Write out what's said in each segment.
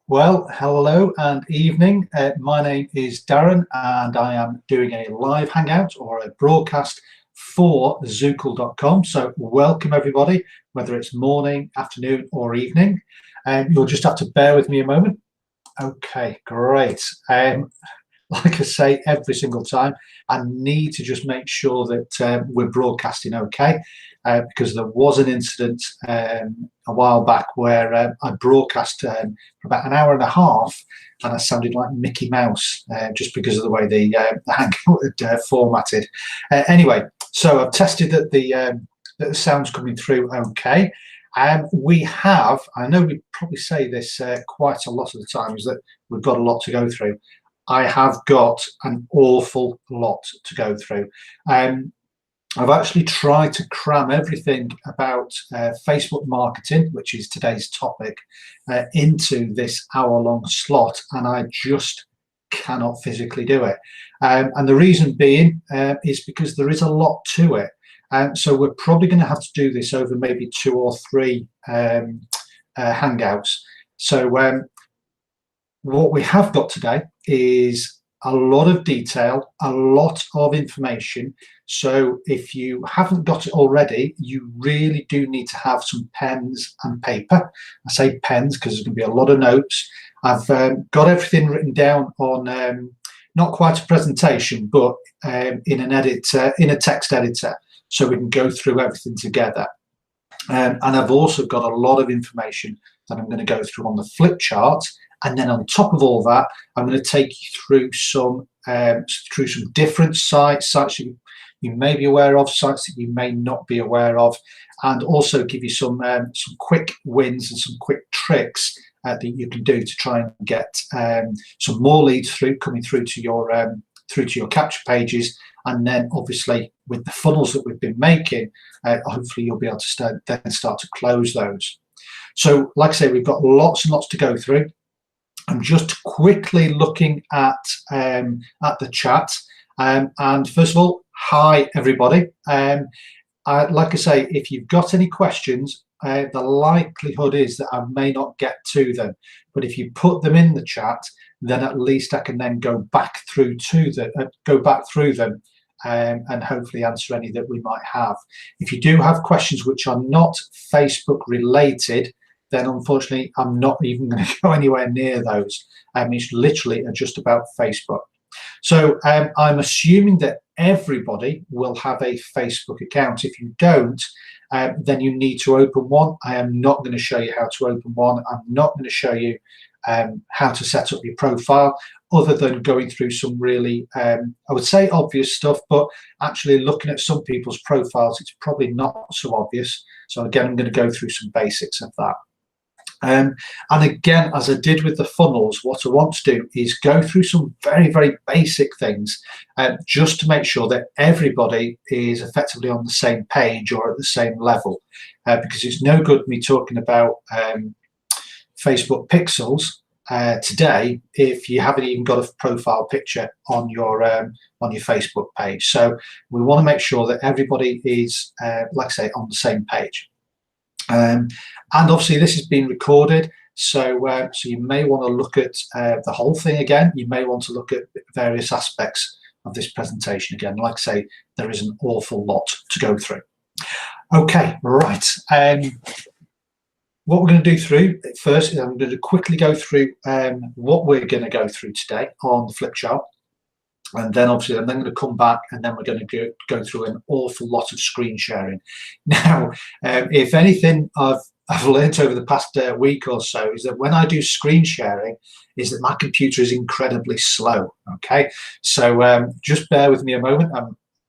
Well, hello and evening. My name is Darren and I am doing a live hangout or a broadcast for zukul.com. So welcome everybody, whether it's morning, afternoon or evening. You'll just have to bear with me a moment. Okay, great. Like I say every single time, I need to just make sure that we're broadcasting okay, because there was an incident a while back where I broadcast for about an hour and a half and I sounded like Mickey Mouse just because of the way the Hangout had formatted. Anyway, so I've tested that the sound's coming through okay. We have, I know we probably say this quite a lot of the time, is that we've got a lot to go through. I have got an awful lot to go through. I've actually tried to cram everything about Facebook marketing, which is today's topic, into this hour-long slot, and I just cannot physically do it. And the reason being is because there is a lot to it. So we're probably going to have to do this over maybe 2 or 3 Hangouts. So what we have got today is a lot of detail, a lot of information. So if you haven't got it already, you really do need to have some pens and paper. I say pens because there's going to be a lot of notes. I've got everything written down on not quite a presentation, but in an editor, in a text editor, so we can go through everything together. And I've also got a lot of information that I'm going to go through on the flip chart. And then on top of all that, I'm going to take you through some different sites you may be aware of, sites that you may not be aware of, and also give you some quick wins and some quick tricks that you can do to try and get some more leads coming through to your capture pages. And then obviously with the funnels that we've been making, hopefully you'll be able to start to close those. So like I say, we've got lots and lots to go through. I'm just quickly looking at the chat, and first of all, hi everybody. Like I say, if you've got any questions, the likelihood is that I may not get to them, but if you put them in the chat, then at least I can then go back through them and hopefully answer any that we might have. If you do have questions which are not Facebook related, then unfortunately I'm not even going to go anywhere near those. It's literally just about Facebook. So I'm assuming that everybody will have a Facebook account. If you don't, then you need to open one. I am not going to show you how to open one. I'm not going to show you how to set up your profile, other than going through some really, I would say obvious stuff, but actually looking at some people's profiles, it's probably not so obvious. So again, I'm going to go through some basics of that. And again, as I did with the funnels, what I want to do is go through some very, very basic things just to make sure that everybody is effectively on the same page or at the same level, because it's no good me talking about Facebook pixels today if you haven't even got a profile picture on your Facebook page. So we want to make sure that everybody is, like I say, on the same page. And obviously this has been recorded, so you may want to look at the whole thing again. You may want to look at various aspects of this presentation again. Like I say, there is an awful lot to go through. Okay, right. What we're going to do through first is I'm going to quickly go through what we're going to go through today on the flip chart. And then obviously I'm then going to come back and then we're going to go through an awful lot of screen sharing. Now, if anything I've learned over the past week or so is that when I do screen sharing, is that my computer is incredibly slow. Okay, so just bear with me a moment.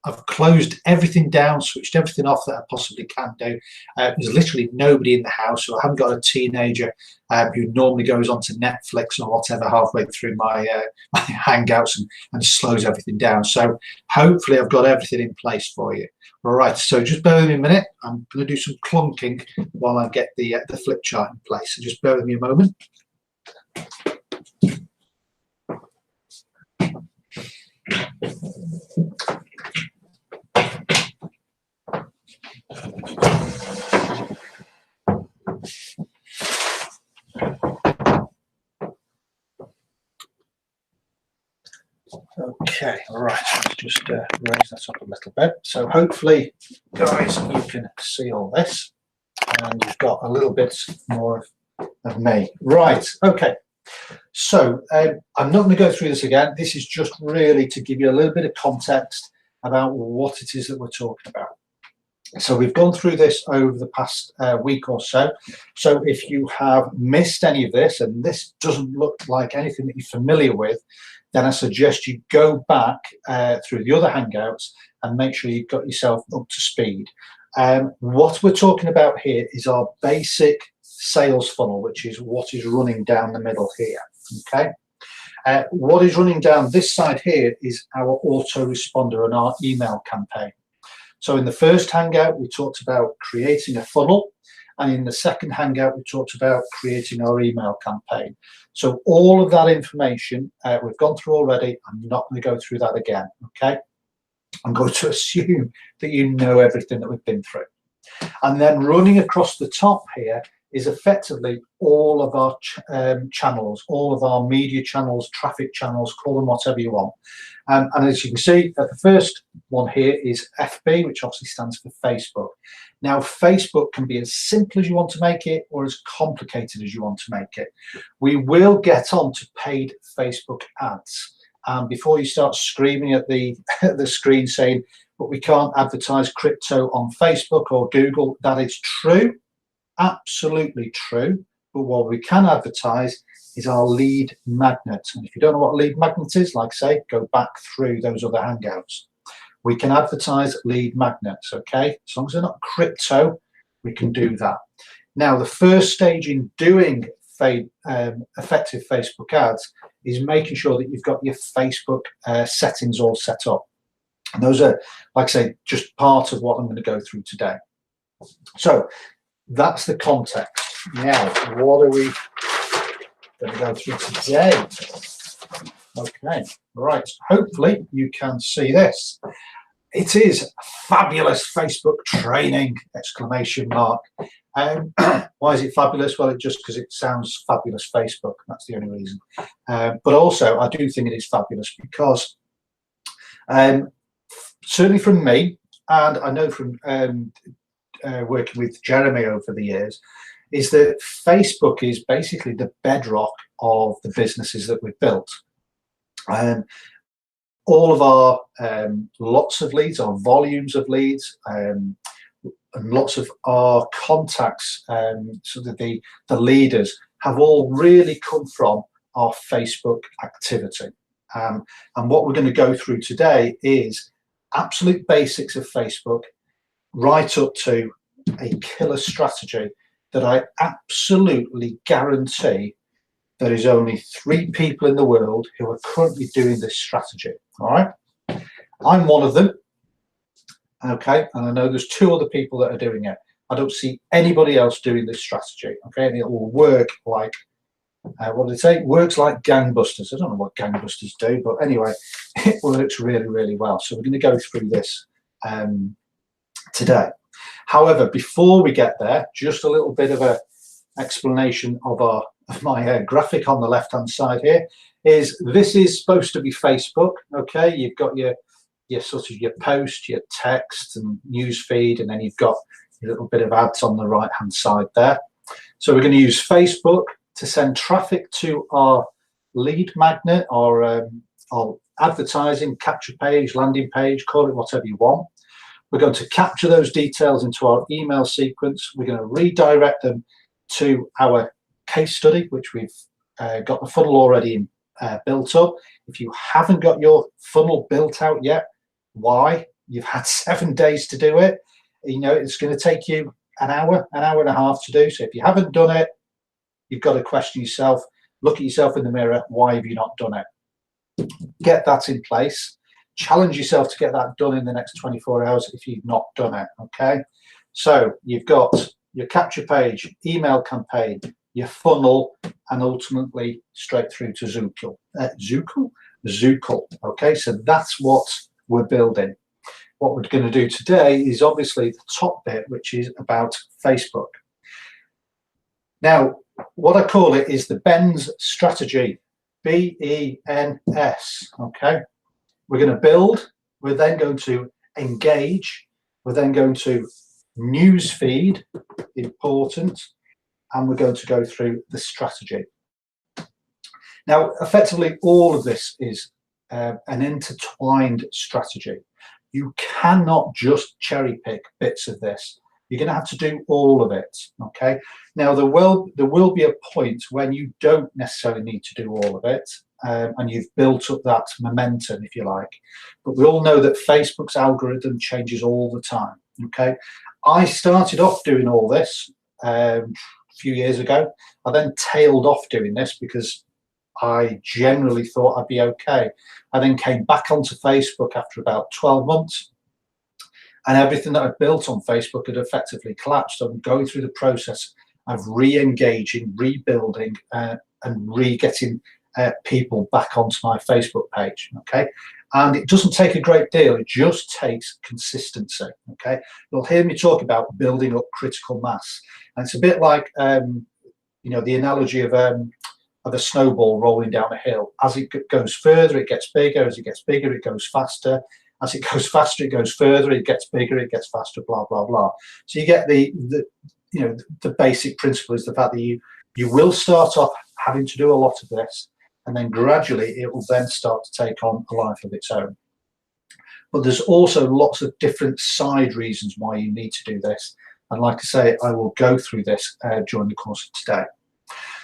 I've closed everything down, switched everything off that I possibly can do. There's literally nobody in the house, so I haven't got a teenager who normally goes onto Netflix or whatever halfway through my Hangouts and slows everything down. So hopefully I've got everything in place for you. All right, so just bear with me a minute. I'm going to do some clunking while I get the flip chart in place. So just bear with me a moment. Okay, all right, let's just raise that up a little bit. So hopefully, guys, you can see all this, and you've got a little bit more of me. Right, okay. So I'm not going to go through this again. This is just really to give you a little bit of context about what it is that we're talking about. So we've gone through this over the past week or so. So if you have missed any of this, and this doesn't look like anything that you're familiar with, then I suggest you go back through the other Hangouts and make sure you've got yourself up to speed. What we're talking about here is our basic sales funnel, which is what is running down the middle here. Okay. What is running down this side here is our autoresponder and our email campaign. So in the first Hangout, we talked about creating a funnel. And in the second Hangout, we talked about creating our email campaign. So all of that information we've gone through already. I'm not going to go through that again, okay? I'm going to assume that you know everything that we've been through. And then running across the top here is effectively all of our channels, all of our media channels, traffic channels, call them whatever you want. And as you can see, the first one here is FB, which obviously stands for Facebook. Now, Facebook can be as simple as you want to make it or as complicated as you want to make it. We will get on to paid Facebook ads. Before you start screaming at the screen saying, but we can't advertise crypto on Facebook or Google, that is true, absolutely true. But what we can advertise is our lead magnet. And if you don't know what lead magnet is, like I say, go back through those other Hangouts. We can advertise lead magnets, okay? As long as they're not crypto, we can do that. Now, the first stage in doing effective Facebook ads is making sure that you've got your Facebook settings all set up. And those are, like I say, just part of what I'm going to go through today. So that's the context. Now, what are we going to go through today? Okay, right. Hopefully you can see this. It is fabulous Facebook training! Exclamation mark. Why is it fabulous? Well, just because it sounds fabulous Facebook. That's the only reason. But also, I do think it is fabulous because certainly from me, and I know from working with Jeremy over the years, is that Facebook is basically the bedrock of the businesses that we've built. All of our lots of leads, our volumes of leads, and lots of our contacts, so that the leaders have all really come from our Facebook activity. And what we're going to go through today is absolute basics of Facebook, right up to a killer strategy that I absolutely guarantee there is only 3 people in the world who are currently doing this strategy. All right, I'm one of them. Okay, and I know there's 2 other people that are doing it. I don't see anybody else doing this strategy. Okay, and it will work like what did it say? Works like gangbusters. I don't know what gangbusters do, but anyway, it works really, really well. So we're going to go through this today. However, before we get there, just a little bit of a explanation of my graphic on the left-hand side here. This is supposed to be Facebook. Okay, you've got your sort of your post, your text and news feed, and then you've got a little bit of ads on the right-hand side there. So we're going to use Facebook to send traffic to our lead magnet, our advertising capture page, landing page, call it whatever you want. We're going to capture those details into our email sequence. We're going to redirect them to our case study, which we've got the funnel already built up. If you haven't got your funnel built out yet, why? You've had 7 days to do it. You know, it's going to take you an hour and a half to do. So if you haven't done it, you've got to question yourself, look at yourself in the mirror. Why have you not done it? Get that in place. Challenge yourself to get that done in the next 24 hours if you've not done it, okay? So you've got your capture page, email campaign, your funnel, and ultimately straight through to Zukul. Zukul, okay? So that's what we're building. What we're going to do today is obviously the top bit, which is about Facebook. Now, what I call it is the BENS strategy, B-E-N-S, okay? We're going to build. We're then going to engage. We're then going to news feed, important, and we're going to go through the strategy. Now, effectively, all of this is an intertwined strategy. You cannot just cherry pick bits of this. You're going to have to do all of it. Okay. Now, there will be a point when you don't necessarily need to do all of it, and you've built up that momentum, if you like. But we all know that Facebook's algorithm changes all the time. Okay. I started off doing all this a few years ago. I then tailed off doing this because I generally thought I'd be okay. I then came back onto Facebook after about 12 months, and everything that I'd built on Facebook had effectively collapsed. I'm going through the process of re-engaging, rebuilding, and re-getting people back onto my Facebook page. Okay, and it doesn't take a great deal. It just takes consistency. Okay, you'll hear me talk about building up critical mass, and it's a bit like you know, the analogy of a snowball rolling down a hill. As it goes further, it gets bigger. As it gets bigger, it goes faster. As it goes faster, it goes further. It gets bigger, it gets faster. Blah blah blah. So you get the you know, the basic principle is the fact that you will start off having to do a lot of this, and then gradually it will then start to take on a life of its own. But there's also lots of different side reasons why you need to do this. And like I say, I will go through this during the course of today.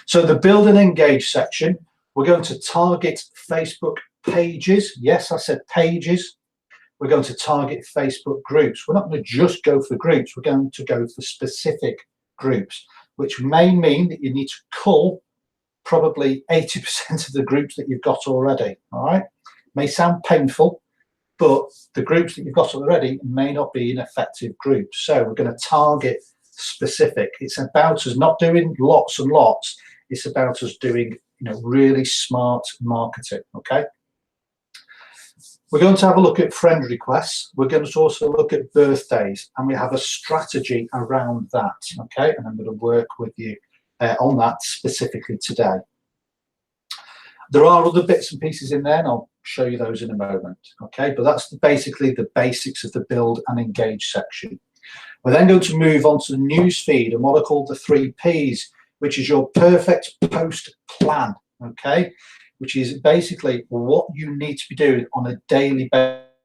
So the build and engage section, we're going to target Facebook pages. Yes, I said pages. We're going to target Facebook groups. We're not going to just go for groups. We're going to go for specific groups, which may mean that you need to cull probably 80% of the groups that you've got already. All right. May sound painful, but the groups that you've got already may not be an effective group. So we're going to target specific. It's about us not doing lots and lots. It's about us doing, you know, really smart marketing. Okay. We're going to have a look at friend requests. We're going to also look at birthdays, and we have a strategy around that. Okay, and I'm going to work with you on that specifically today. There are other bits and pieces in there, and I'll show you those in a moment. Okay, but that's basically the basics of the build and engage section. We're then going to move on to the news feed and what are called the 3 Ps, which is your perfect post plan. Okay, which is basically what you need to be doing on a daily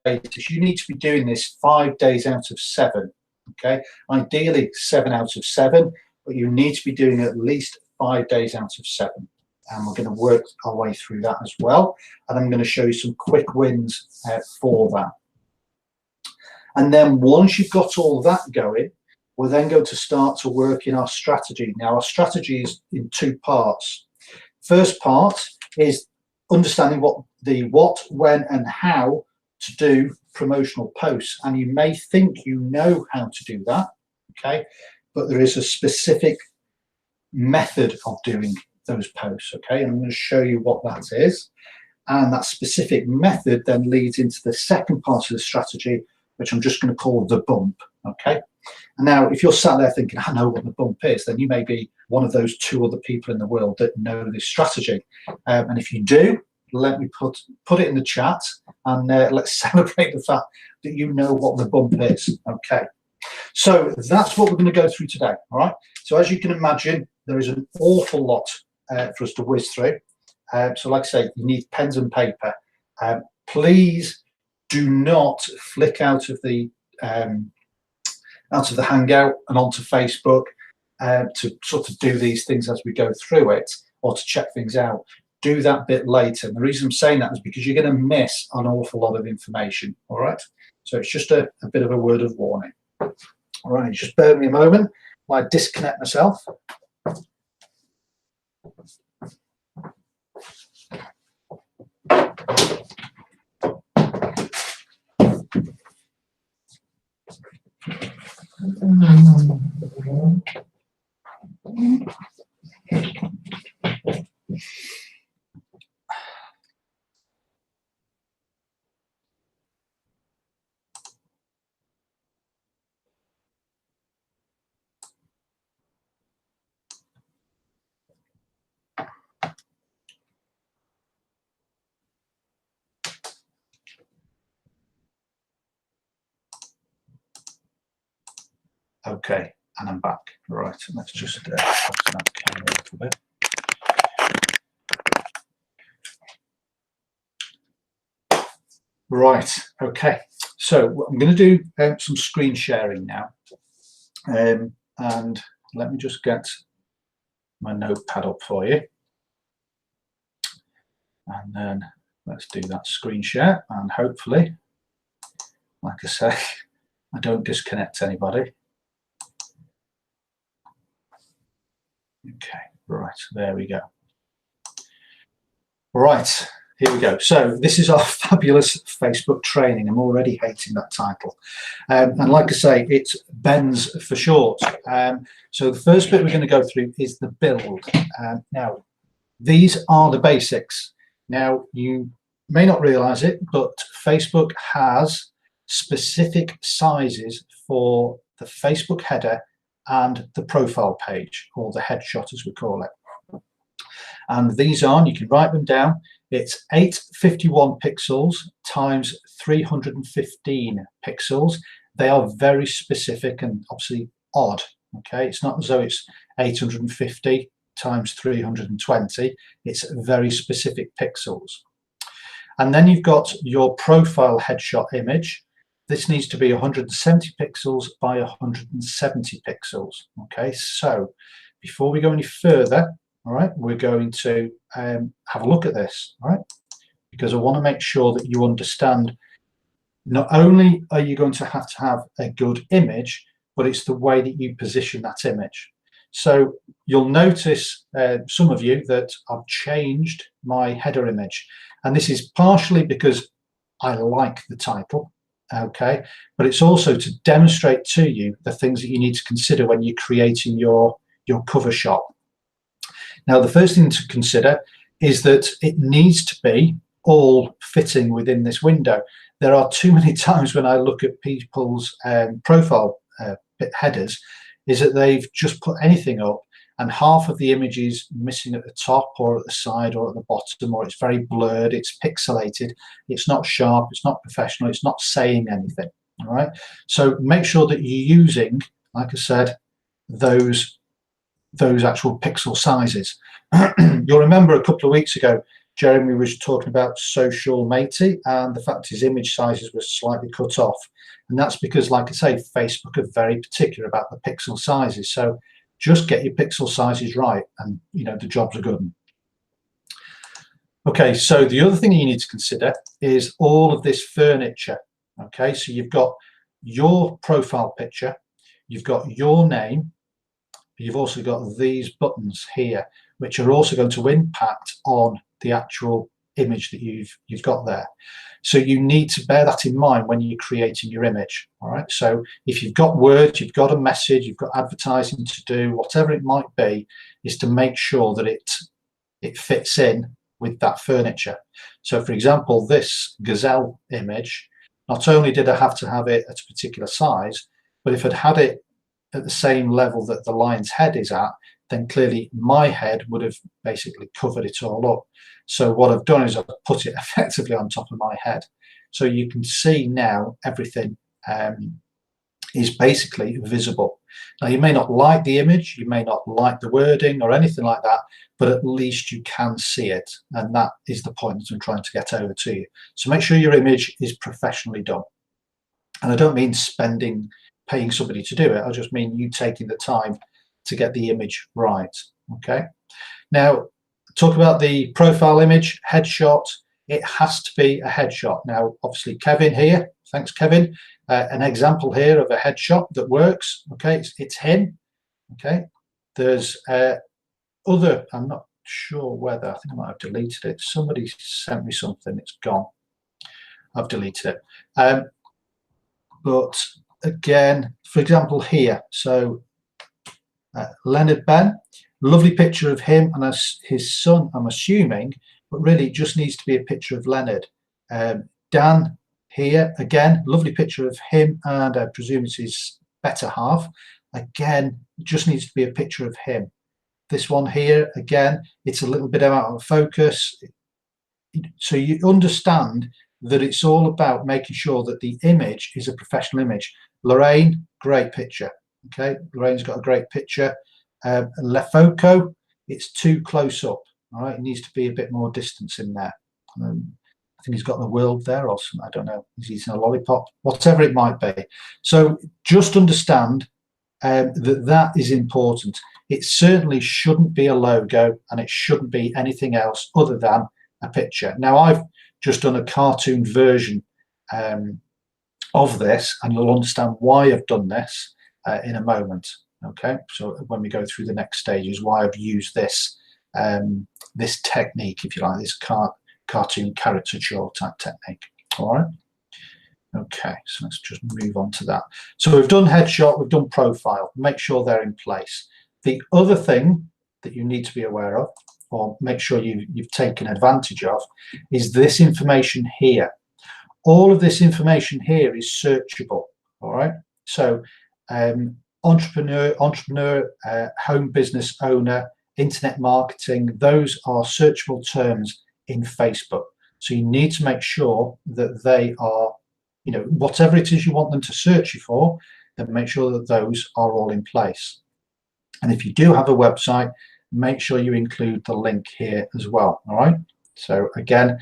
basis. You need to be doing this 5 days out of 7. Okay, ideally 7 out of 7, but you need to be doing at least 5 days out of 7. And we're going to work our way through that as well. And I'm going to show you some quick wins for that. And then once you've got all that going, we're then going to start to work in our strategy. Now, our strategy is in 2 parts. First part is understanding what, when, and how to do promotional posts. And you may think you know how to do that, okay? But there is a specific method of doing those posts, okay? And I'm going to show you what that is. And that specific method then leads into the second part of the strategy, which I'm just going to call the bump, okay? And now, if you're sat there thinking, I know what the bump is, then you may be one of those 2 other people in the world that know this strategy. And if you do, let me put it in the chat, and let's celebrate the fact that you know what the bump is, okay? So that's what we're going to go through today, all right? So as you can imagine, there is an awful lot for us to whiz through. So like I say, you need pens and paper. Please do not flick out of the Hangout and onto Facebook to sort of do these things as we go through it, or to check things out. Do that bit later. And the reason I'm saying that is because you're going to miss an awful lot of information, all right? So it's just a bit of a word of warning. All right, just bear with me a moment while I disconnect myself. Okay, and I'm back. Right, let's just that camera a little bit. Right, okay. So I'm going to do some screen sharing now. And let me just get my notepad up for you. And then let's do that screen share. And hopefully, like I say, I don't disconnect anybody. Okay, right, there we go. Right, here we go. So this is our fabulous Facebook training. I'm already hating that title. And like I say, it's BENS for short. So the first bit we're going to go through is the build. Now, these are the basics. Now, you may not realize it, but Facebook has specific sizes for the Facebook header and the profile page, or the headshot as we call it. And these are, you can write them down, it's 851 pixels times 315 pixels. They are very specific and obviously odd. Okay, it's not as though it's 850 times 320, it's very specific pixels. And then you've got your profile headshot image. This needs to be 170 pixels by 170 pixels. Okay, so before we go any further, all right, we're going to have a look at this, all right, because I want to make sure that you understand not only are you going to have a good image, but it's the way that you position that image. So you'll notice, some of you, that I've changed my header image, and this is partially because I like the title, okay, but it's also to demonstrate to you the things that you need to consider when you're creating your cover shot. Now, the first thing to consider is that it needs to be all fitting within this window. There are too many times when I look at people's profile headers, is that they've just put anything up and half of the image is missing at the top or at the side or at the bottom, or it's very blurred, it's pixelated, it's not sharp, it's not professional, it's not saying anything. All right, so make sure that you're using, like I said, those actual pixel sizes. You'll remember a couple of weeks ago Jeremy was talking about social matey and the fact his image sizes were slightly cut off, and that's because, like I say, Facebook are very particular about the pixel sizes. So just get your pixel sizes right and the job's a good one. Okay, so the other thing you need to consider is all of this furniture. Okay, so you've got your profile picture, you've got your name, you've also got these buttons here, which are also going to impact on the actual image that you've got there. So you need to bear that in mind when you're creating your image. All right, so if you've got words, you've got a message, you've got advertising to do, whatever it might be, is to make sure that it fits in with that furniture. So for example, this gazelle image, not only did I have to have it at a particular size, but if I'd had it at the same level that the lion's head is at, then clearly my head would have basically covered it all up. So what I've done is I've put it effectively on top of my head. So you can see now everything is basically visible. Now, you may not like the image, you may not like the wording or anything like that, but at least you can see it. And that is the point that I'm trying to get over to you. So make sure your image is professionally done. And I don't mean paying somebody to do it. I just mean you taking the time to get the image right. Okay. Now, talk about the profile image, headshot. It has to be a headshot. Now, obviously, Kevin here, thanks, Kevin. An example here of a headshot that works. Okay, it's him. Okay, there's other. I'm not sure whether. I think I might have deleted it. Somebody sent me something. It's gone. I've deleted it. But again, for example, here. So Leonard Ben, lovely picture of him and his son, I'm assuming, but really it just needs to be a picture of Leonard. Dan here, again, lovely picture of him and I presume it's his better half. Again, it just needs to be a picture of him. This one here, again, it's a little bit out of focus. So you understand that it's all about making sure that the image is a professional image. Lorraine, great picture. Okay, Lorraine's got a great picture. Lefoco, it's too close up. All right, it needs to be a bit more distance in there. I think he's got the world there or something. I don't know. He's eating a lollipop, whatever it might be. So just understand that is important. It certainly shouldn't be a logo, and it shouldn't be anything else other than a picture. Now, I've just done a cartoon version of this, and you'll understand why I've done this in a moment. Okay, so when we go through the next stages, why I've used this this technique, if you like, this cartoon caricature type technique. All right. Okay, so let's just move on to that. So we've done headshot, we've done profile. Make sure they're in place. The other thing that you need to be aware of, or make sure you've taken advantage of, is this information here. All of this information here is searchable. All right. So entrepreneur, home business owner, internet marketing, those are searchable terms in Facebook. So you need to make sure that they are, you know, whatever it is you want them to search you for, then make sure that those are all in place. And if you do have a website, make sure you include the link here as well. All right. So again,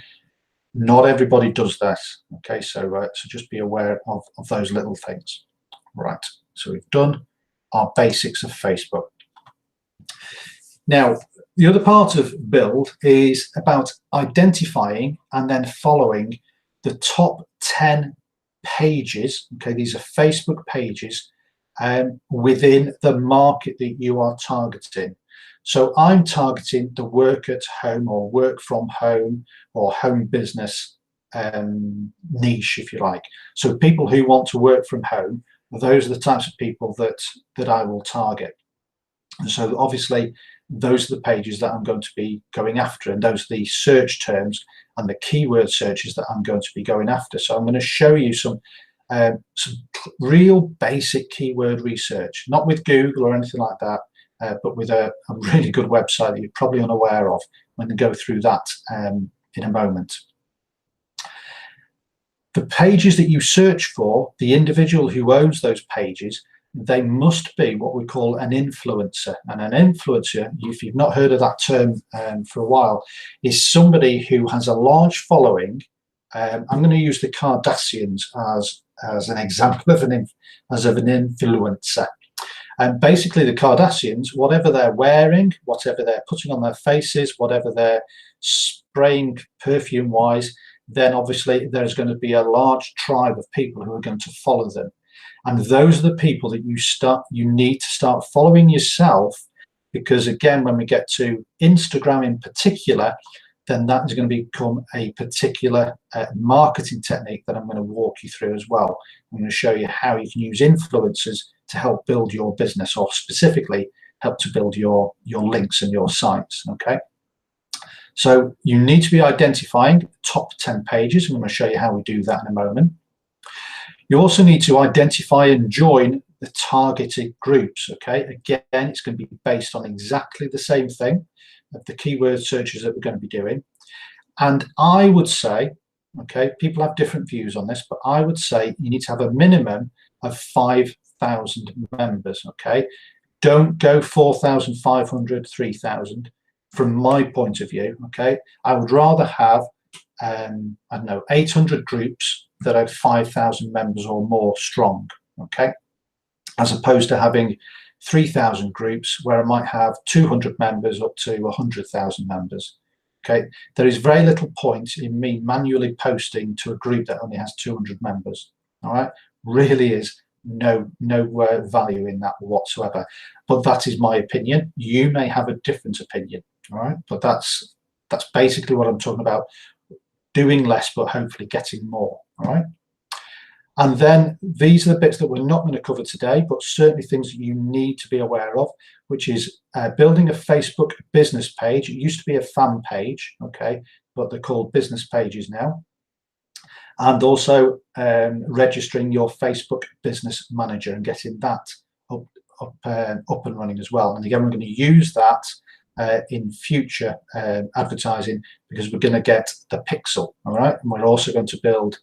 not everybody does this. Okay. So just be aware of those little things. Right. So we've done our basics of Facebook. Now, the other part of build is about identifying and then following the top 10 pages. Okay, these are Facebook pages within the market that you are targeting. So I'm targeting the work at home or work from home or home business niche, if you like. So people who want to work from home, those are the types of people that I will target. And so obviously those are the pages that I'm going to be going after, and those are the search terms and the keyword searches that I'm going to be going after. So I'm going to show you some real basic keyword research, not with Google or anything like that, but with a really good website that you're probably unaware of. I'm going to go through that in a moment. The pages that you search for, the individual who owns those pages, they must be what we call an influencer. And an influencer, if you've not heard of that term for a while, is somebody who has a large following. I'm going to use the Kardashians as an example of an influencer. And basically the Kardashians, whatever they're wearing, whatever they're putting on their faces, whatever they're spraying perfume-wise, then obviously there's going to be a large tribe of people who are going to follow them. And those are the people that you need to start following yourself, because again, when we get to Instagram in particular, then that is going to become a particular marketing technique that I'm going to walk you through as well. I'm going to show you how you can use influencers to help build your business, or specifically help to build your links and your sites. Okay. So you need to be identifying top 10 pages. I'm going to show you how we do that in a moment. You also need to identify and join the targeted groups. Okay, again, it's going to be based on exactly the same thing of the keyword searches that we're going to be doing. And I would say, okay, people have different views on this, but I would say you need to have a minimum of 5,000 members. Okay, don't go 4,500, 3,000. From my point of view, okay, I would rather have I don't know, 800 groups that are 5,000 members or more strong, okay, as opposed to having 3,000 groups where I might have 200 members up to 100,000 members. Okay, there is very little point in me manually posting to a group that only has 200 members. All right, really is no value in that whatsoever. But that is my opinion. You may have a different opinion. All right, but that's basically what I'm talking about. Doing less, but hopefully getting more. All right. And then these are the bits that we're not going to cover today, but certainly things that you need to be aware of, which is building a Facebook business page. It used to be a fan page, okay, but they're called business pages now. And also registering your Facebook business manager and getting that up and running as well. And again, we're going to use that in future advertising, because we're going to get the pixel, all right, and we're also going to build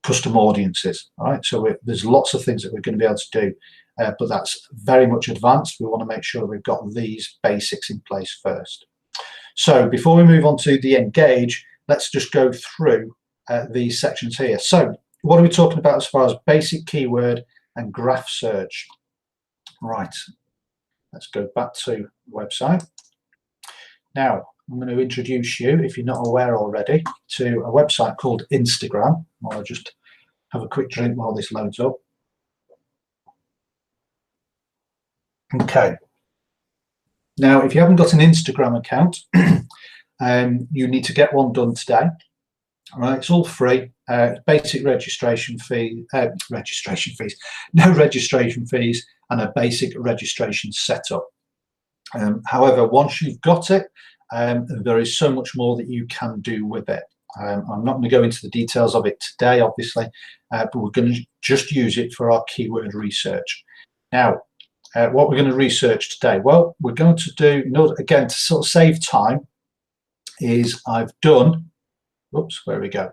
custom audiences, all right. So there's lots of things that we're going to be able to do but that's very much advanced. We want to make sure we've got these basics in place first. So before we move on to the engage, let's just go through these sections here. So what are we talking about as far as basic keyword and graph search? Right, let's go back to the website. Now, I'm going to introduce you, if you're not aware already, to a website called Instagram. I'll just have a quick drink while this loads up. Okay. Now, if you haven't got an Instagram account, you need to get one done today. All right, it's all free. Basic registration fee, no registration fees, and a basic registration setup. However, once you've got it, there is so much more that you can do with it. I'm not going to go into the details of it today, obviously, but we're going to just use it for our keyword research. Now, what we're going to research today, well, we're going to do, again, to sort of save time, is I've done, oops, where we go.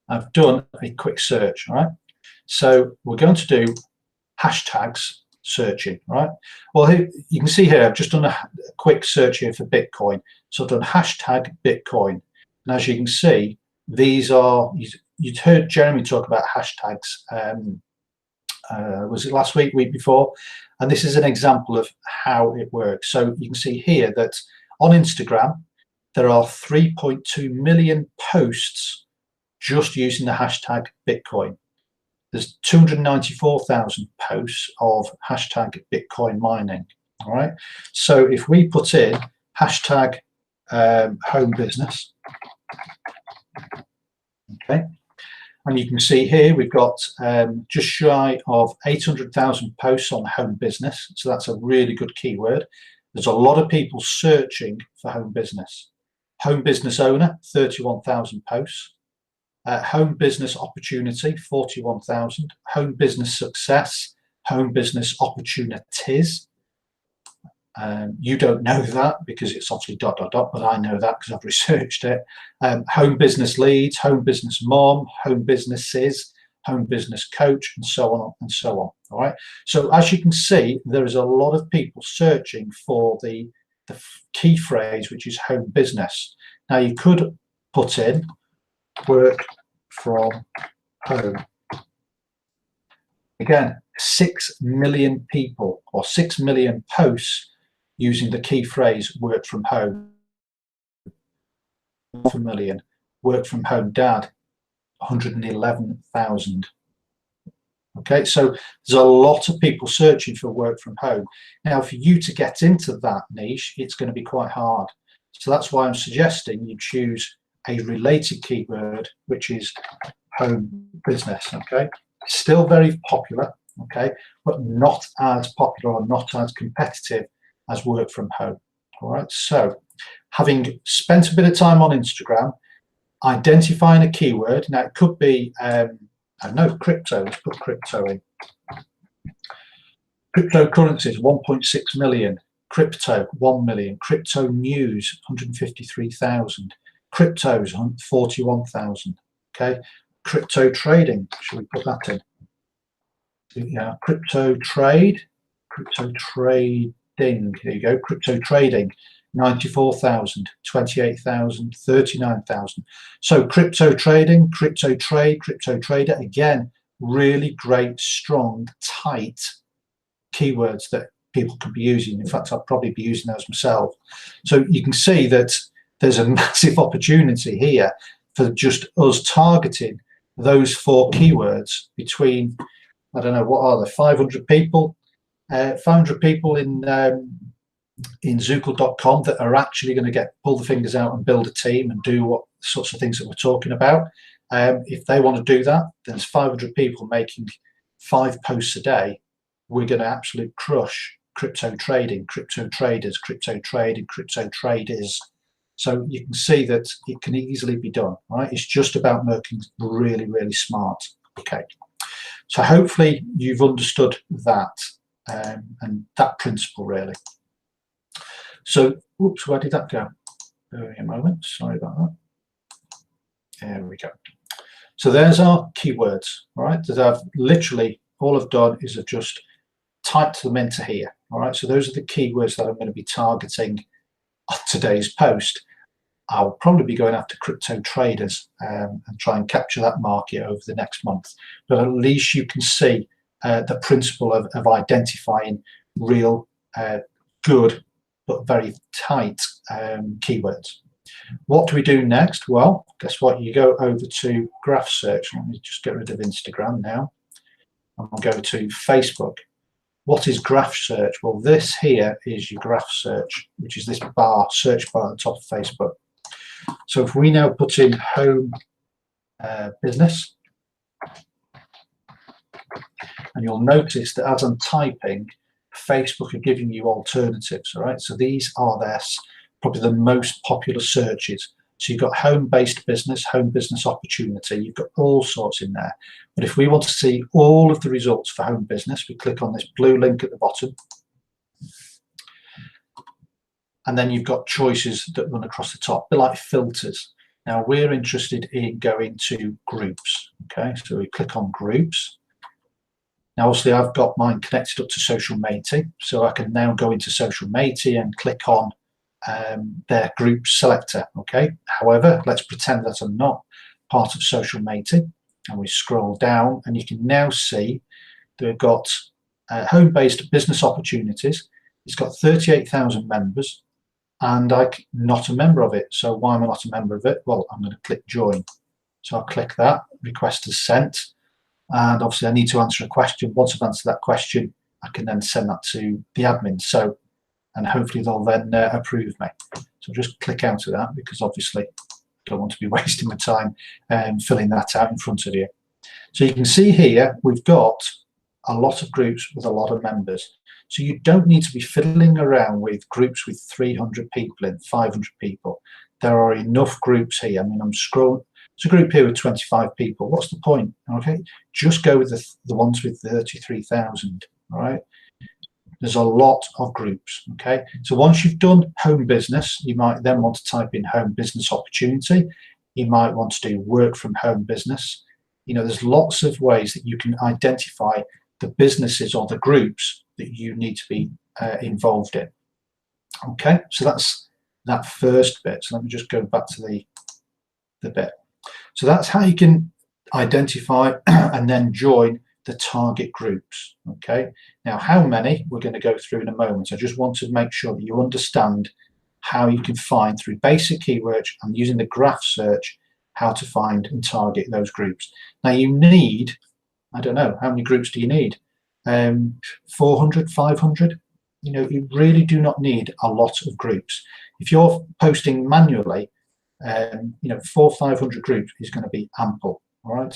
I've done a quick search, all right? So we're going to do hashtags searching, right? Well, here, you can see here, I've just done a quick search here for Bitcoin. So I've done hashtag Bitcoin. And as you can see, these are, you'd heard Jeremy talk about hashtags, was it last week, week before? And this is an example of how it works. So you can see here that on Instagram, there are 3.2 million posts just using the hashtag Bitcoin. There's 294,000 posts of hashtag Bitcoin mining. All right. So if we put in hashtag home business, okay, and you can see here we've got just shy of 800,000 posts on home business. So that's a really good keyword. There's a lot of people searching for home business. Home business owner, 31,000 posts. Home business opportunity, 41,000. Home business success, home business opportunities. You don't know that because it's obviously ... but I know that because I've researched it. Home business leads, home business mom, home businesses, home business coach, and so on and so on. All right. So as you can see, there is a lot of people searching for the key phrase, which is home business. Now you could put in work from home. Again, 6 million people or 6 million posts using the key phrase work from home. 1 million work from home dad, 111,000. Okay, so there's a lot of people searching for work from home. Now, for you to get into that niche, it's going to be quite hard. So that's why I'm suggesting you choose a related keyword, which is home business. Okay, still very popular, okay, but not as popular or not as competitive as work from home. All right, so having spent a bit of time on Instagram, identifying a keyword. Now it could be I don't know, crypto. Let's put crypto in. Cryptocurrencies, 1.6 million. Crypto, 1 million. Crypto news, 153,000. Cryptos, 41,000. Okay. Crypto trading. Should we put that in? Yeah. Crypto trade. Crypto trading. There you go. Crypto trading. 94,000, 28,000, 39,000. So crypto trading, crypto trade, crypto trader, again, really great, strong, tight keywords that people could be using. In fact, I'll probably be using those myself. So you can see that there's a massive opportunity here for just us targeting those 4 keywords between, I don't know, what are there, 500 people? 500 people in zukul.com that are actually going to pull the fingers out and build a team and do what sorts of things that we're talking about. If they want to do that, then there's 500 people making 5 posts a day. We're going to absolutely crush crypto trading, crypto traders, crypto trading, crypto traders. So you can see that it can easily be done, right? It's just about working really, really smart. Okay. So hopefully you've understood that and that principle really. So, oops, where did that go? Wait a moment, sorry about that. There we go. So there's our keywords, all right? That I've literally, all I've done is I've just typed them into here. All right, so those are the keywords that I'm going to be targeting on today's post. I'll probably be going after crypto traders and try and capture that market over the next month. But at least you can see the principle of identifying real good but very tight keywords. What do we do next? Well, guess what? You go over to graph search. Let me just get rid of Instagram now. And we'll go to Facebook. What is graph search? Well, this here is your graph search, which is this bar, search bar at the top of Facebook. So if we now put in home business, and you'll notice that as I'm typing, Facebook are giving you alternatives, all right? So these are probably the most popular searches. So you've got home-based business, home business opportunity, you've got all sorts in there. But if we want to see all of the results for home business, we click on this blue link at the bottom. And then you've got choices that run across the top. They're like filters. Now we're interested in going to groups. Okay, so we click on groups. Now obviously I've got mine connected up to Social Matey, so I can now go into Social Matey and click on their group selector. Okay, however, let's pretend that I'm not part of Social Matey, and we scroll down and you can now see they've got home-based business opportunities. It's got 38,000 members. And I'm not a member of it. So why am I not a member of it? Well, I'm going to click join. So I'll click that, request is sent. And obviously I need to answer a question. Once I've answered that question, I can then send that to the admin. So, and hopefully they'll then approve me. So just click out of that because obviously I don't want to be wasting my time filling that out in front of you. So you can see here, we've got a lot of groups with a lot of members. So you don't need to be fiddling around with groups with 300 people in, 500 people. There are enough groups here. I mean, I'm scrolling. It's a group here with 25 people. What's the point? Okay, just go with the ones with 33,000. All right. There's a lot of groups. Okay. So once you've done home business, you might then want to type in home business opportunity. You might want to do work from home business. You know, there's lots of ways that you can identify the businesses or the groups that you need to be involved in. Okay, so that's that first bit. So let me just go back to the bit. So that's how you can identify and then join the target groups. Okay, now how many we're going to go through in a moment. I just want to make sure that you understand how you can find through basic keywords and using the graph search how to find and target those groups. Now you need, I don't know, how many groups do you need? 400, 500? You know, you really do not need a lot of groups. If you're posting manually, you know, 400 or 500 groups is going to be ample. All right.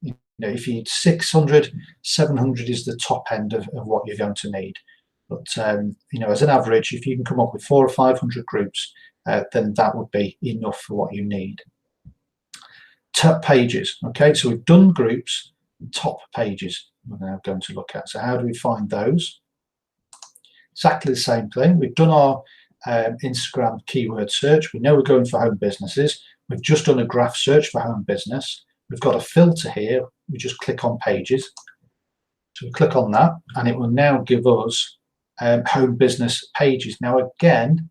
You know, if you need 600, 700 is the top end of what you're going to need. But you know, as an average, if you can come up with 400 or 500 groups, then that would be enough for what you need. Top pages. Okay, so we've done groups. Top pages we're now going to look at. So how do we find those? Exactly the same thing. We've done our Instagram keyword search. We know we're going for home businesses. We've just done a graph search for home business. We've got a filter here. We just click on pages. So we click on that and it will now give us home business pages. Now again,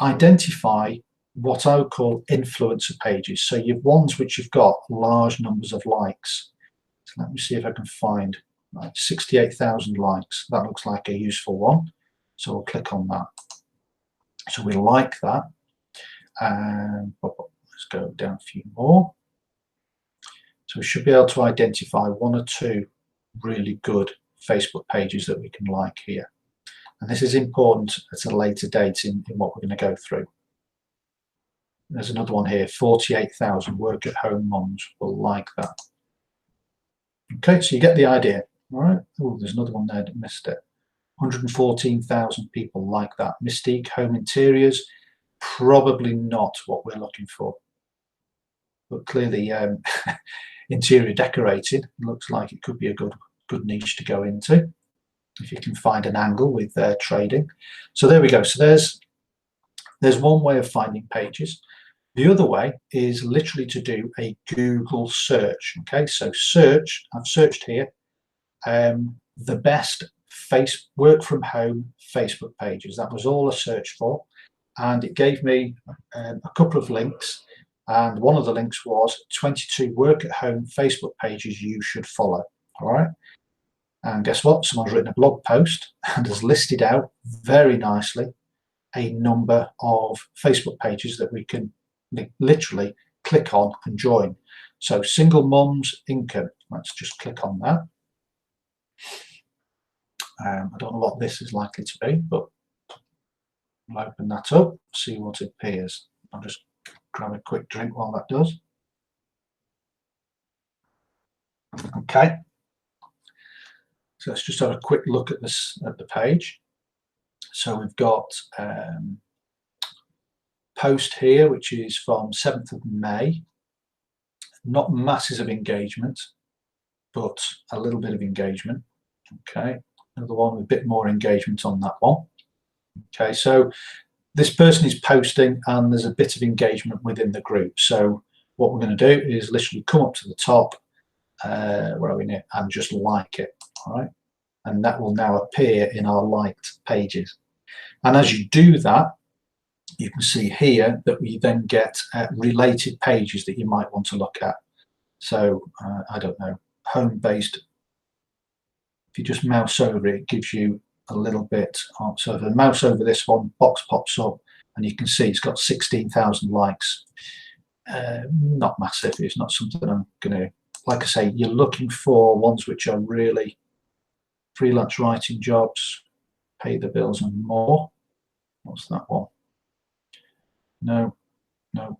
identify what I would call influencer pages. So you've ones which you've got large numbers of likes. So let me see if I can find 68,000 likes. That looks like a useful one. So we'll click on that. So we like that. And let's go down a few more. So we should be able to identify one or two really good Facebook pages that we can like here. And this is important at a later date in what we're going to go through. There's another one here, 48,000 work at home moms will like that. Okay, so you get the idea. All right. Oh, there's another one there that missed it. 114,000 people like that. Mystique home interiors, probably not what we're looking for. But clearly interior decorated looks like it could be a good niche to go into if you can find an angle with trading. So there we go. So there's one way of finding pages. The other way is literally to do a Google search. Okay, so search, I've searched here the best work from home Facebook pages. That was all I searched for, and it gave me a couple of links, and one of the links was 22 work at home Facebook pages you should follow. All right, and guess what? Someone's written a blog post and has listed out very nicely a number of Facebook pages that we can literally click on and join. So single mums income, let's just click on that. I don't know what this is likely to be, but I'll open that up, see what it appears. I'll just grab a quick drink while that does. Okay, so let's just have a quick look at this at the page. So we've got post here, which is from 7th of May. Not masses of engagement, but a little bit of engagement. Okay, another one with a bit more engagement on that one. Okay, so this person is posting and there's a bit of engagement within the group. So what we're going to do is literally come up to the top, where are we now, and just like it. All right, and that will now appear in our liked pages. And as you do that, you can see here that we then get related pages that you might want to look at. So I don't know, home-based. If you just mouse over it, it gives you a little bit. So if I mouse over this one, box pops up, and you can see it's got 16,000 likes. Not massive. It's not something I'm going to, like I say, you're looking for ones which are really freelance writing jobs, pay the bills and more. What's that one? No, no.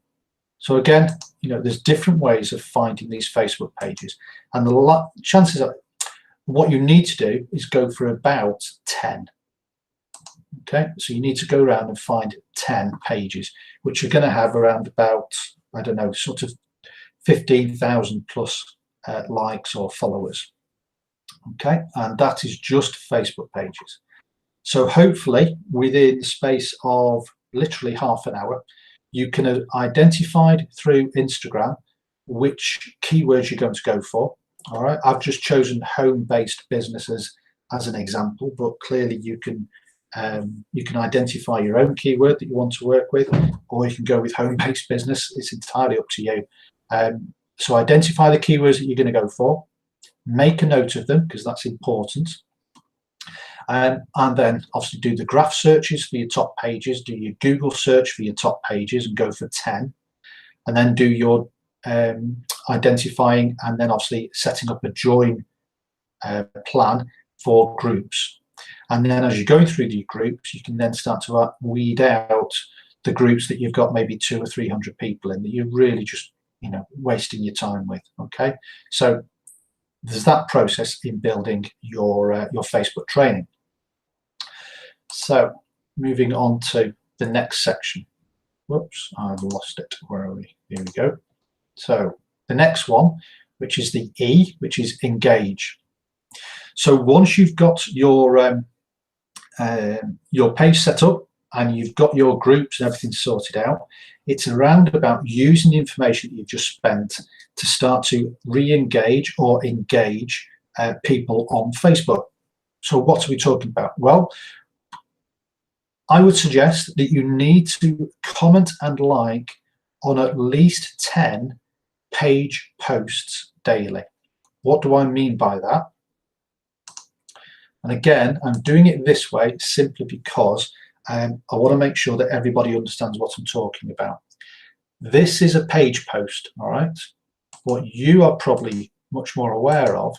So again, you know, there's different ways of finding these Facebook pages, and the chances are what you need to do is go for about 10. Okay, so you need to go around and find 10 pages, which are going to have around about, I don't know, sort of 15,000 plus likes or followers. Okay, and that is just Facebook pages. So hopefully within the space of literally half an hour, you can have identified through Instagram which keywords you're going to go for. All right, I've just chosen home-based businesses as an example, but clearly you can identify your own keyword that you want to work with, or you can go with home-based business. It's entirely up to you. So identify the keywords that you're going to go for, make a note of them because that's important. And then obviously do the graph searches for your top pages, do your Google search for your top pages and go for 10, and then do your identifying and then obviously setting up a join plan for groups. And then as you're going through the groups, you can then start to weed out the groups that you've got maybe 200 or 300 people in that you're really just, you know, wasting your time with. Okay, so there's that process in building your Facebook training. So moving on to the next section. Whoops, I've lost it. Where are we? Here we go. So the next one, which is the E, which is engage. So once you've got your page set up and you've got your groups and everything sorted out, it's around about using the information that you've just spent to start to re-engage or engage people on Facebook. So what are we talking about? Well, I would suggest that you need to comment and like on at least 10 page posts daily. What do I mean by that? And again, I'm doing it this way simply because I want to make sure that everybody understands what I'm talking about. This is a page post, all right? What you are probably much more aware of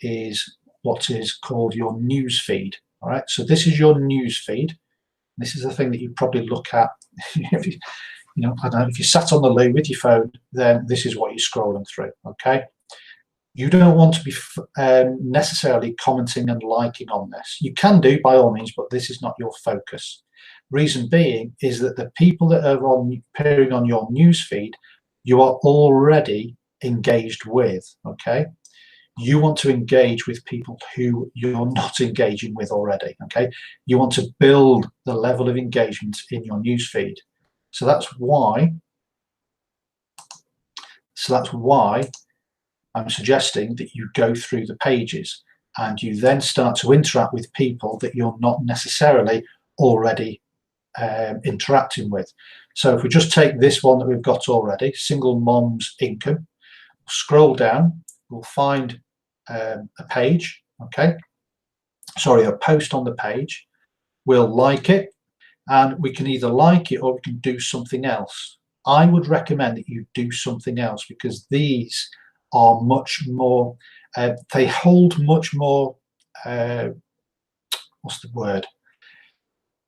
is what is called your news feed, all right? So this is your news feed. This is the thing that you probably look at. If you know, I don't know, if you sat on the loo with your phone, then this is what you're scrolling through, okay? You don't want to be necessarily commenting and liking on this. You can do by all means, but this is not your focus. Reason being is that the people that are appearing on your news feed, you are already engaged with, okay? You want to engage with people who you're not engaging with already, okay? You want to build the level of engagement in your news feed. So that's why I'm suggesting that you go through the pages and you then start to interact with people that you're not necessarily already interacting with. So if we just take this one that we've got already, single mom's income, scroll down, we'll find a page, okay, sorry, a post on the page. We'll like it, and we can either like it or we can do something else. I would recommend that you do something else, because these are much more, they hold much more, what's the word,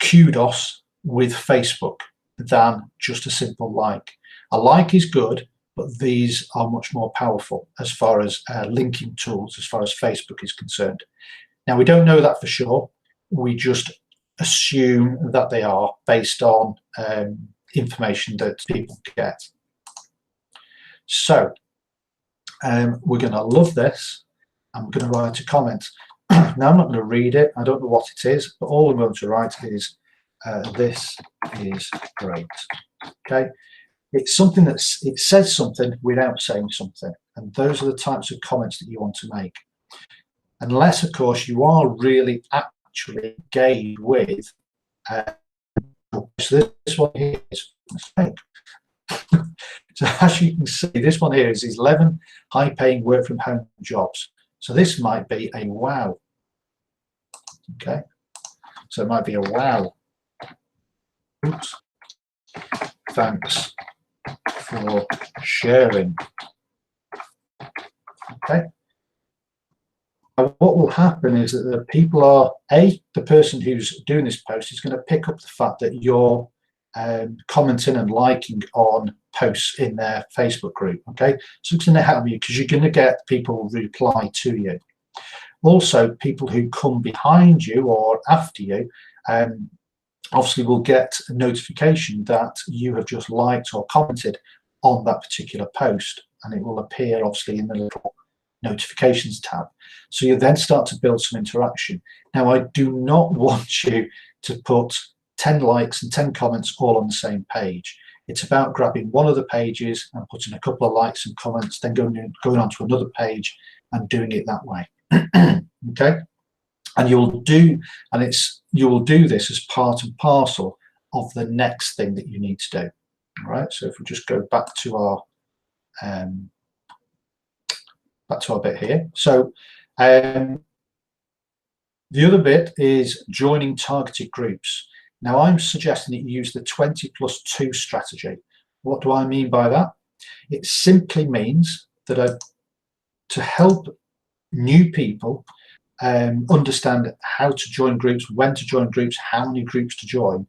kudos with Facebook than just a simple like. A like is good, but these are much more powerful as far as linking tools, as far as Facebook is concerned. Now, we don't know that for sure. We just assume that they are based on information that people get. So we're going to love this. I'm going to write a comment. Now, I'm not going to read it. I don't know what it is, but all I'm going to write is this is great. Okay, it's something it says something without saying something, and those are the types of comments that you want to make. Unless, of course, you are really actually engaged with. So this one here is a mistake. So as you can see, this one here is 11 high-paying work-from-home jobs. So this might be a wow. Okay, so it might be a wow. Oops. Thanks for sharing. Okay. And what will happen is that the people are, the person who's doing this post is going to pick up the fact that you're commenting and liking on posts in their Facebook group. Okay, so it's going to help you, because you're going to get people reply to you. Also, people who come behind you or after you obviously will get a notification that you have just liked or commented on that particular post, and it will appear obviously in the little notifications tab. So you then start to build some interaction. Now, I do not want you to put 10 likes and 10 comments all on the same page. It's about grabbing one of the pages and putting a couple of likes and comments, then going on to another page and doing it that way. Okay, and you will do this as part and parcel of the next thing that you need to do. All right, so if we just go back to our bit here. So the other bit is joining targeted groups. Now, I'm suggesting that you use the 20+2 strategy. What do I mean by that? It simply means that to help new people understand how to join groups, when to join groups, how many groups to join,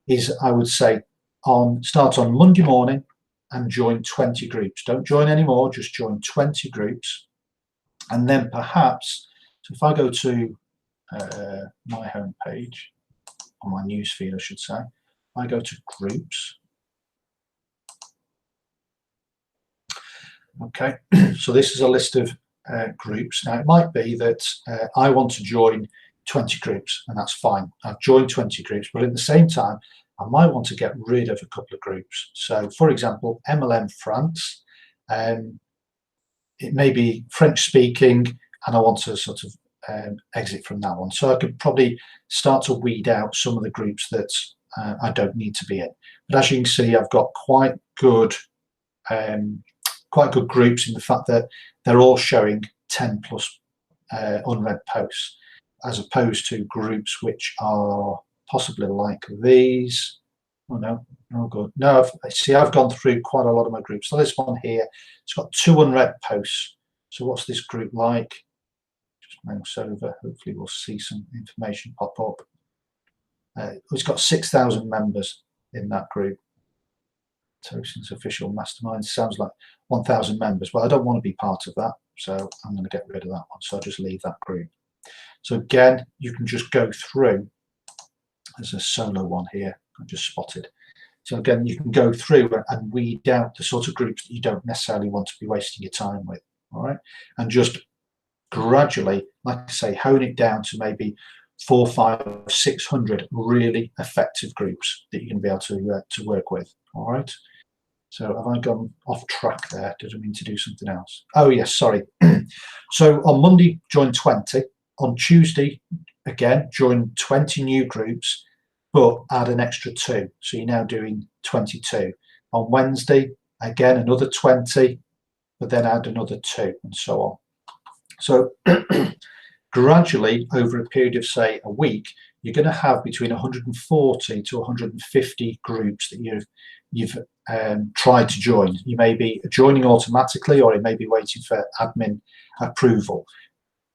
is, I would say, start on Monday morning and join 20 groups. Don't join any more, just join 20 groups. And then perhaps, so if I go to my home page, on my newsfeed, I should say, I go to groups. Okay, so this is a list of groups. Now, it might be that I want to join 20 groups, and that's fine. I've joined 20 groups, but at the same time, I might want to get rid of a couple of groups. So, for example, MLM France, it may be French speaking, and I want to sort of exit from that one. So I could probably start to weed out some of the groups that I don't need to be in. But as you can see, I've got quite good groups in the fact that they're all showing 10+ unread posts, as opposed to groups which are possibly like these. Oh no, no good. No, I've gone through quite a lot of my groups. So this one here, it's got 2 unread posts. So what's this group like? Just mouse over. Hopefully we'll see some information pop up. It's got 6,000 members in that group. Tosin's official mastermind sounds like 1,000 members. Well, I don't want to be part of that, so I'm going to get rid of that one. So I'll just leave that group. So again, you can just go through. There's a solo one here I just spotted. So again, you can go through and weed out the sort of groups that you don't necessarily want to be wasting your time with. All right, and just gradually, like I say, hone it down to maybe 400, 500, 600 really effective groups that you can be able to work with. All right. So have I gone off track there? Did I mean to do something else? Oh yes, sorry. So on Monday, join 20. on Tuesday, again, join 20 new groups, but add an extra 2. So you're now doing 22. On Wednesday, again, another 20, but then add another 2, and so on. So gradually, over a period of, say, a week, you're going to have between 140 to 150 groups that you've tried to join. You may be joining automatically, or it may be waiting for admin approval.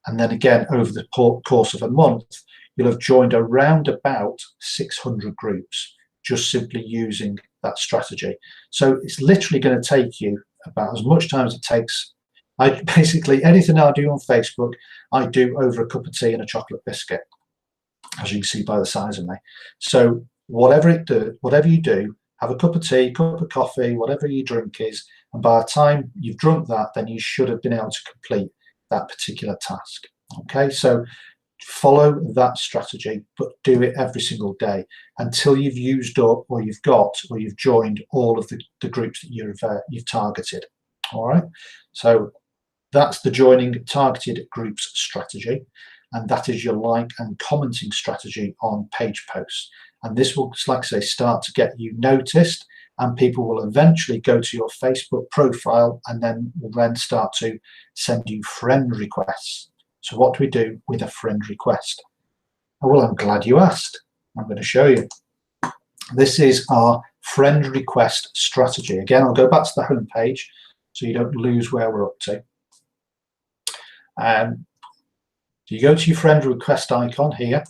And then again, over the course of a month, you'll have joined around about 600 groups, just simply using that strategy. So it's literally going to take you about as much time as it takes. Basically, anything I do on Facebook, I do over a cup of tea and a chocolate biscuit, as you can see by the size of me. So whatever you do, have a cup of tea, cup of coffee, whatever your drink is, and by the time you've drunk that, then you should have been able to complete that particular task. Okay, so follow that strategy, but do it every single day until you've used up, or you've joined all of the groups that you've targeted. All right, so that's the joining targeted groups strategy, and that is your like and commenting strategy on page posts. And this will, like I say, start to get you noticed, and people will eventually go to your Facebook profile and will then start to send you friend requests. So what do we do with a friend request? Oh, well, I'm glad you asked. I'm going to show you. This is our friend request strategy. Again, I'll go back to the home page so you don't lose where we're up to. So you go to your friend request icon here,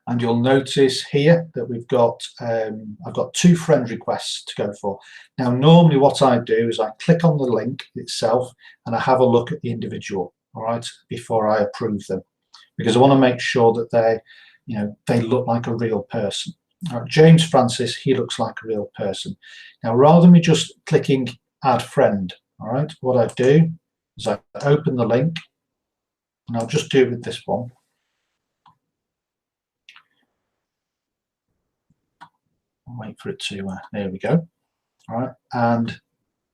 and you'll notice here that we've got I've got 2 friend requests to go for. Now, normally what I do is I click on the link itself and I have a look at the individual, all right, before I approve them, because I want to make sure that they look like a real person. All right, James Francis, he looks like a real person. Now, rather than me just clicking add friend, all right, what I do is I open the link, and I'll just do it with this one. Wait for it to, there we go. All right, and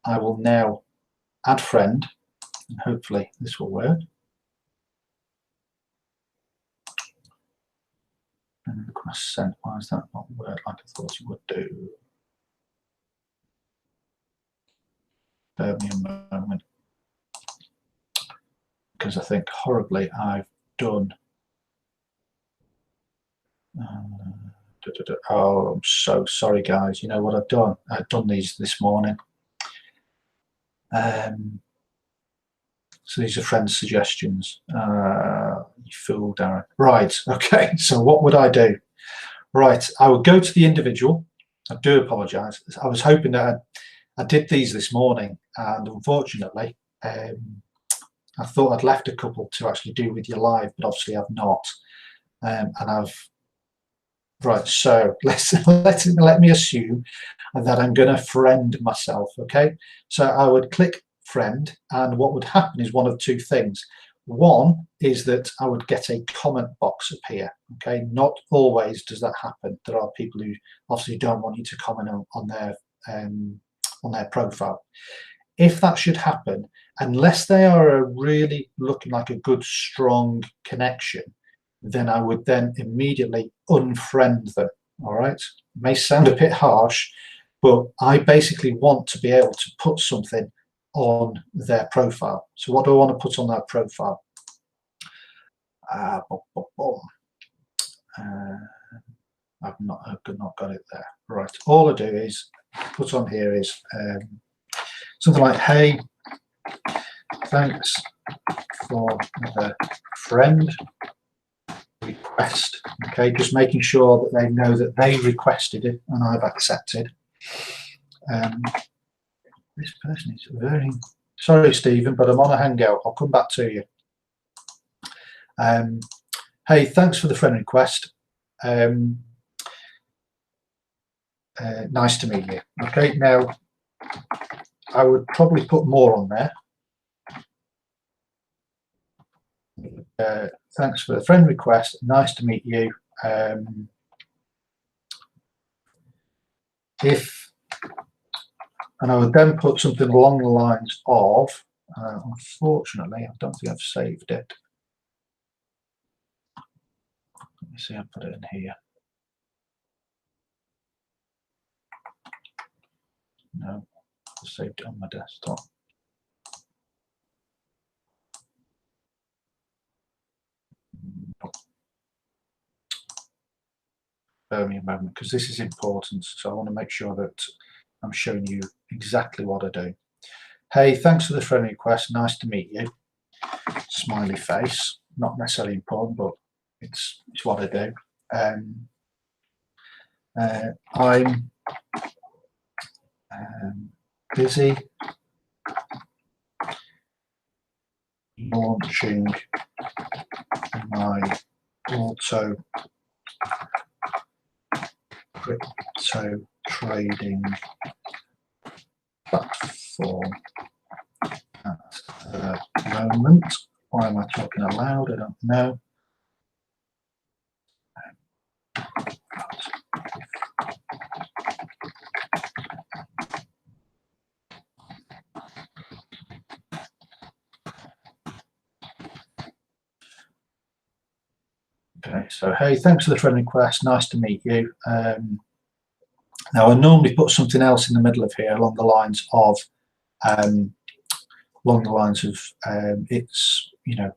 I will now add friend, and hopefully this will work. And request sent. Why is that not work like I thought it would do? Bear me a moment, because I think horribly I've done. Oh, I'm so sorry, guys. You know what I've done? I've done these this morning. So these are friends' suggestions. You fool, Darren. Right, okay, so what would I do? Right, I would go to the individual. I do apologise. I was hoping that I did these this morning, and unfortunately, I thought I'd left a couple to actually do with you live, but obviously I've not. Right, so let me assume that I'm going to friend myself, okay? So I would click friend, and what would happen is one of 2 things. One is that I would get a comment box appear, okay? Not always does that happen. There are people who obviously don't want you to comment on their profile. If that should happen, unless they are really looking like a good, strong connection, then I would then immediately unfriend them. All right, it may sound a bit harsh, but I basically want to be able to put something on their profile. So what do I want to put on their profile? I've not got it there. Right, all I do is put on here is something like, hey, thanks for the friend request. Okay, just making sure that they know that they requested it and I've accepted. This person is very sorry, Stephen, but I'm on a Hangout. I'll come back to you. Hey, thanks for the friend request. Nice to meet you. Okay, now I would probably put more on there. Thanks for the friend request. Nice to meet you. And I would then put something along the lines of, Unfortunately, I don't think I've saved it. Let me see, I'll put it in here. No, I saved it on my desktop. Bear me a moment, because this is important, so I want to make sure that I'm showing you exactly what I do. Hey, thanks for the friend request. Nice to meet you. Smiley face. Not necessarily important, but it's what I do. I'm busy launching my crypto trading platform at the moment. Why am I talking aloud? I don't know. Okay, so hey, thanks for the friend request. Nice to meet you. Now, I normally put something else in the middle of here along the lines of it's, you know,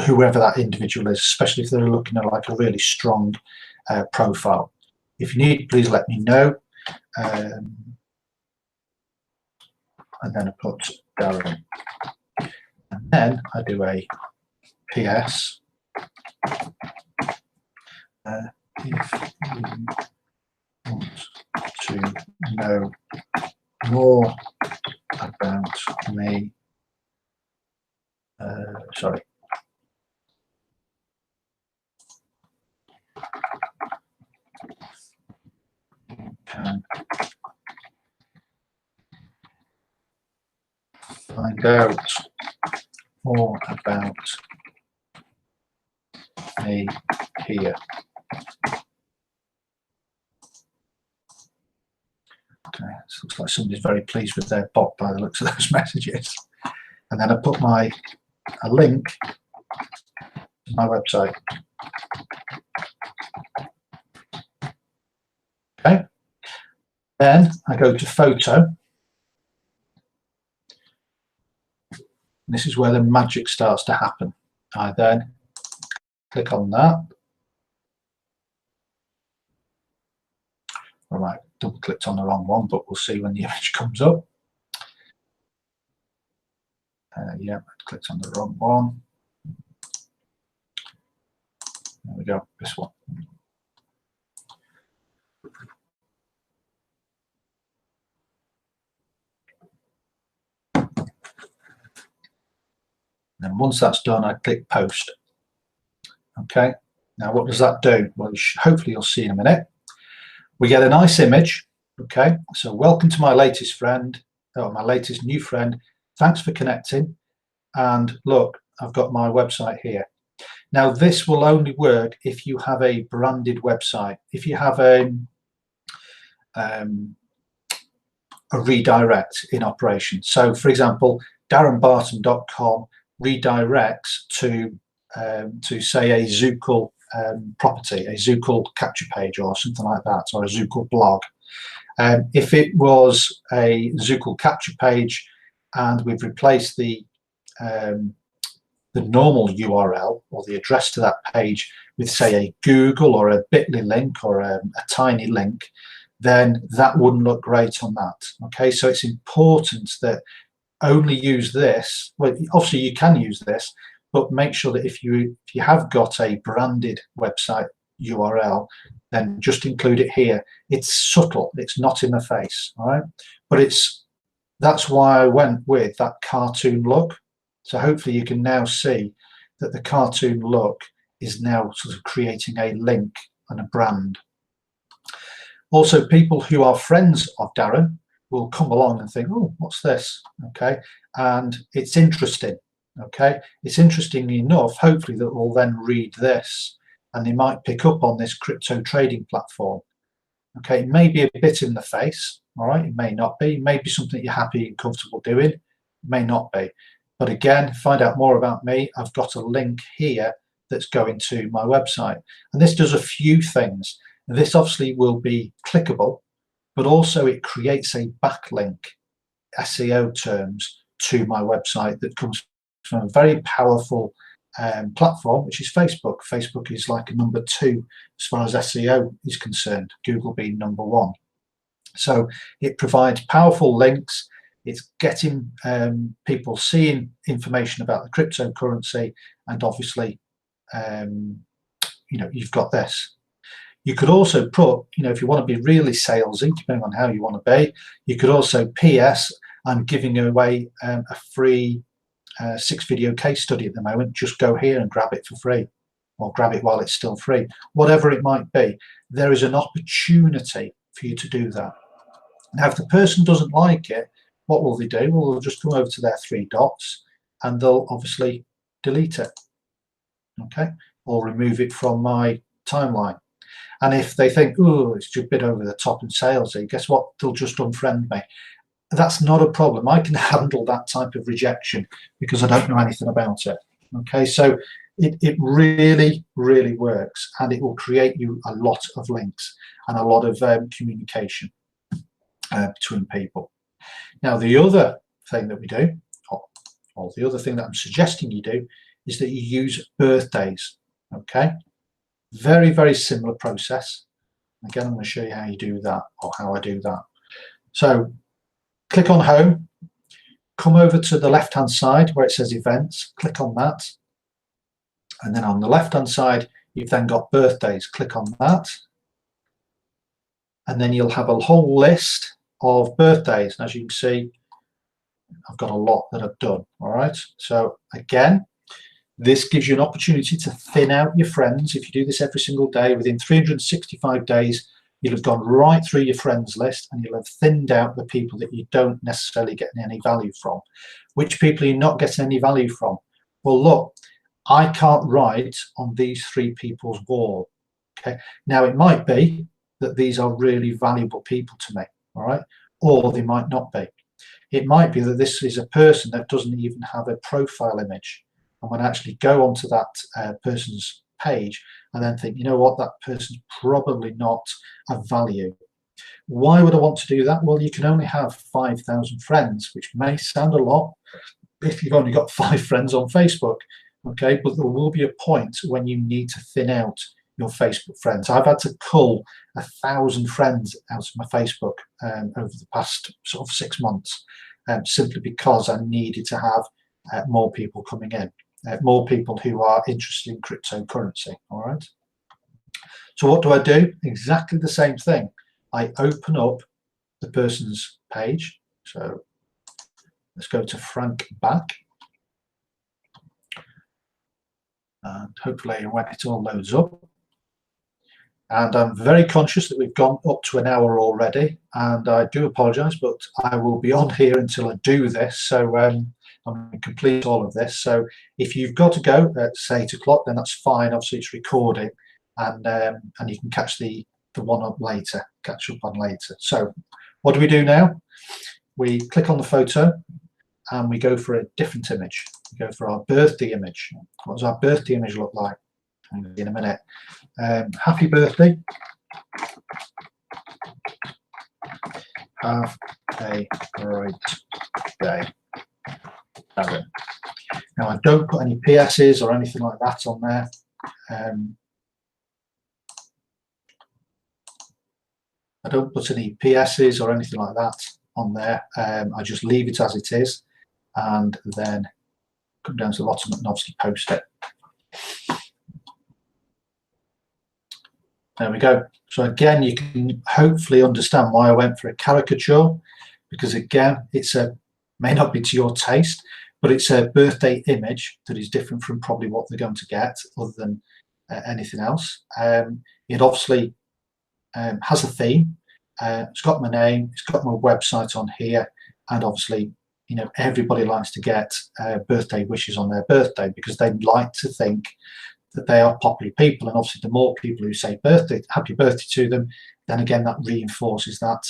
whoever that individual is, especially if they're looking at like a really strong profile. If you need, please let me know. And then I put Darren. And then I do a PS. If you want to know more about me, sorry. Can find out more about me here. Okay, this looks like somebody's very pleased with their bot by the looks of those messages. And then I put a link to my website. Okay. Then I go to photo. And this is where the magic starts to happen. I then click on that. I might double clicked on the wrong one, but we'll see when the image comes up. Yeah, I clicked on the wrong one. There we go, this one. And once that's done, I click post. Okay, now what does that do? Well, hopefully you'll see in a minute. We get a nice image. Okay, so welcome to my latest friend, or my latest new friend. Thanks for connecting. And look, I've got my website here. Now, this will only work if you have a branded website. If you have a redirect in operation. So, for example, darrenbarton.com redirects to say a Zukul property, a Zukul capture page or something like that, or a Zukul blog. If it was a Zukul capture page and we've replaced the normal URL or the address to that page with, say, a Google or a bit.ly link or a tiny link, then that wouldn't look great on that. Okay, so it's important that only use this. Well, obviously you can use this, but make sure that if you have got a branded website URL, then just include it here. It's subtle, it's not in the face, all right? But that's why I went with that cartoon look. So hopefully you can now see that the cartoon look is now sort of creating a link and a brand. Also, people who are friends of Darren will come along and think, oh, what's this? Okay, and it's interesting. Okay, it's interesting enough, hopefully, that will then read this and they might pick up on this crypto trading platform. Okay, it may be a bit in the face, all right, it may not be, maybe something you're happy and comfortable doing, may not be. But again, find out more about me. I've got a link here that's going to my website. And this does a few things. This obviously will be clickable, but also it creates a backlink, SEO terms, to my website that comes from a very powerful platform, which is Facebook. Facebook is like a number 2 as far as SEO is concerned, Google being number 1. So it provides powerful links. It's getting people seeing information about the cryptocurrency, and obviously, you've got this. You could also put, if you want to be really salesy, depending on how you want to be, you could also PS, I'm giving away a free 6-video case study at the moment. Just go here and grab it for free, or grab it while it's still free. Whatever it might be, there is an opportunity for you to do that. Now, if the person doesn't like it, what will they do? Well, they'll just come over to their 3 dots and they'll obviously delete it, okay, or remove it from my timeline. And if they think, oh, it's just a bit over the top and salesy, guess what? They'll just unfriend me. That's not a problem. I can handle that type of rejection because I don't know anything about it. Okay, so it really, really works, and it will create you a lot of links and a lot of communication between people. Now, the other thing that we do, or the other thing that I'm suggesting you do, is that you use birthdays. Okay, very, very similar process. Again, I'm going to show you how you do that, or how I do that. So click on home, come over to the left hand side where it says events, click on that, and then on the left hand side you've then got birthdays. Click on that, and then you'll have a whole list of birthdays. And as you can see, I've got a lot that I've done. All right, so again, this gives you an opportunity to thin out your friends. If you do this every single day, within 365 days, you'll have gone right through your friends list, and you'll have thinned out the people that you don't necessarily get any value from. Which people are you not getting any value from? Well, look, I can't write on these 3 people's wall. Okay, now it might be that these are really valuable people to me, all right, or they might not be. It might be that this is a person that doesn't even have a profile image. I'm going to actually go onto that person's page and then think, you know what, that person's probably not of value. Why would I want to do that? Well, you can only have 5,000 friends, which may sound a lot if you've only got 5 friends on Facebook, okay, but there will be a point when you need to thin out your Facebook friends. I've had to cull 1,000 friends out of my Facebook over the past sort of 6 months, simply because I needed to have more people coming in. More people who are interested in cryptocurrency. All right. So what do? Exactly the same thing. I open up the person's page. So let's go to Frank back, and hopefully when it all loads up. And I'm very conscious that we've gone up to an hour already, and I do apologise, but I will be on here until I do this. So I'm going to complete all of this. So if you've got to go at say 8 o'clock, then that's fine. Obviously, it's recording, and you can catch the one up later, catch up on later. So what do we do now? We click on the photo, and we go for a different image. We go for our birthday image. What does our birthday image look like? In a minute. Happy birthday. Have a great day, Darren. Now, I don't put any PSs or anything like that on there. I don't put any PSs or anything like that on there. I just leave it as it is, and then come down to the bottom and obviously post it. There we go. So again, you can hopefully understand why I went for a caricature, because again, may not be to your taste, but it's a birthday image that is different from probably what they're going to get, other than anything else. It obviously has a theme. It's got my name, it's got my website on here, and obviously, you know, everybody likes to get birthday wishes on their birthday because they like to think that they are popular people, and obviously the more people who say birthday, happy birthday to them, then again that reinforces that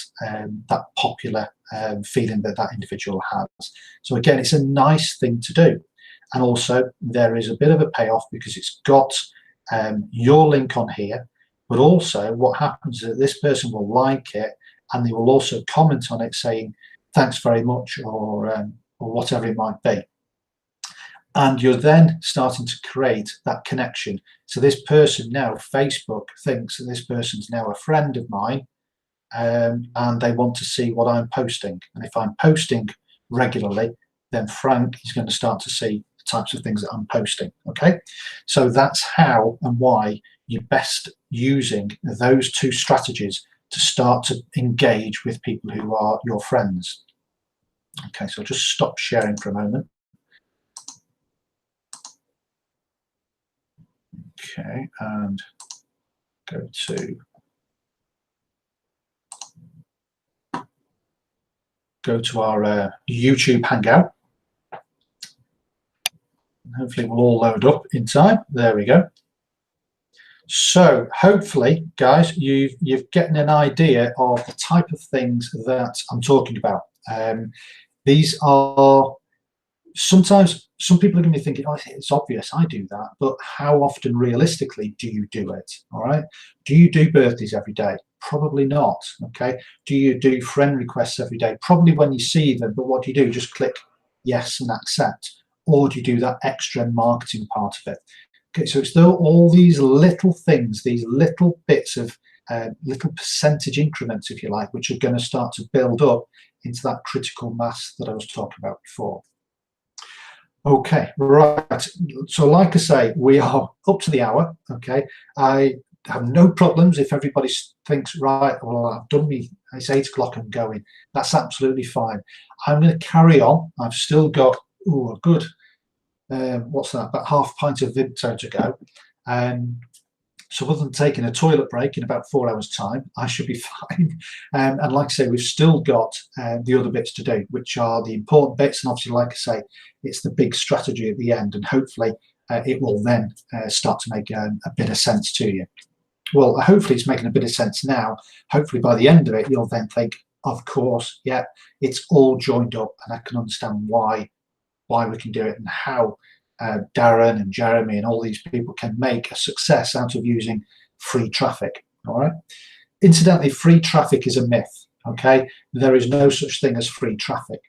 that popular feeling that that individual has. So again, it's a nice thing to do, and also there is a bit of a payoff because it's got your link on here, but also what happens is that this person will like it, and they will also comment on it saying thanks very much, or whatever it might be. And you're then starting to create that connection. So this person now, Facebook thinks that this person's now a friend of mine, and they want to see what I'm posting. And if I'm posting regularly, then Frank is going to start to see the types of things that I'm posting. Okay, so that's how and why you're best using those two strategies to start to engage with people who are your friends. Okay, so I'll just stop sharing for a moment. Okay, and go to our YouTube Hangout. Hopefully it will all load up in time. There we go. So hopefully, guys, you've gotten an idea of the type of things that I'm talking about. These are sometimes some people are going to be thinking, oh, it's obvious, I do that, but how often realistically do you do it? All right, do you do birthdays every day? Probably not. Okay, do you do friend requests every day? Probably when you see them, but what do you do? Just click yes and accept, or do you do that extra marketing part of it? Okay, so it's all these little things, these little bits of little percentage increments, if you like, which are going to start to build up into that critical mass that I was talking about before. Okay, right. So like I say, we are up to the hour. Okay, I have no problems if everybody thinks, right, well, I've done me, it's 8 o'clock, I'm going. That's absolutely fine. I'm going to carry on. I've still got, a good, what's that, about half a pint of Vimto to go. So other than taking a toilet break in about 4 hours time, I should be fine. And like I say, we've still got the other bits to do, which are the important bits. And obviously, like I say, it's the big strategy at the end. And hopefully it will then start to make a bit of sense to you. Well, hopefully it's making a bit of sense now. Hopefully by the end of it, you'll then think, of course, yeah, it's all joined up, and I can understand why we can do it, and how Darren and Jeremy and all these people can make a success out of using free traffic. All right. Incidentally, free traffic is a myth. Okay, there is no such thing as free traffic,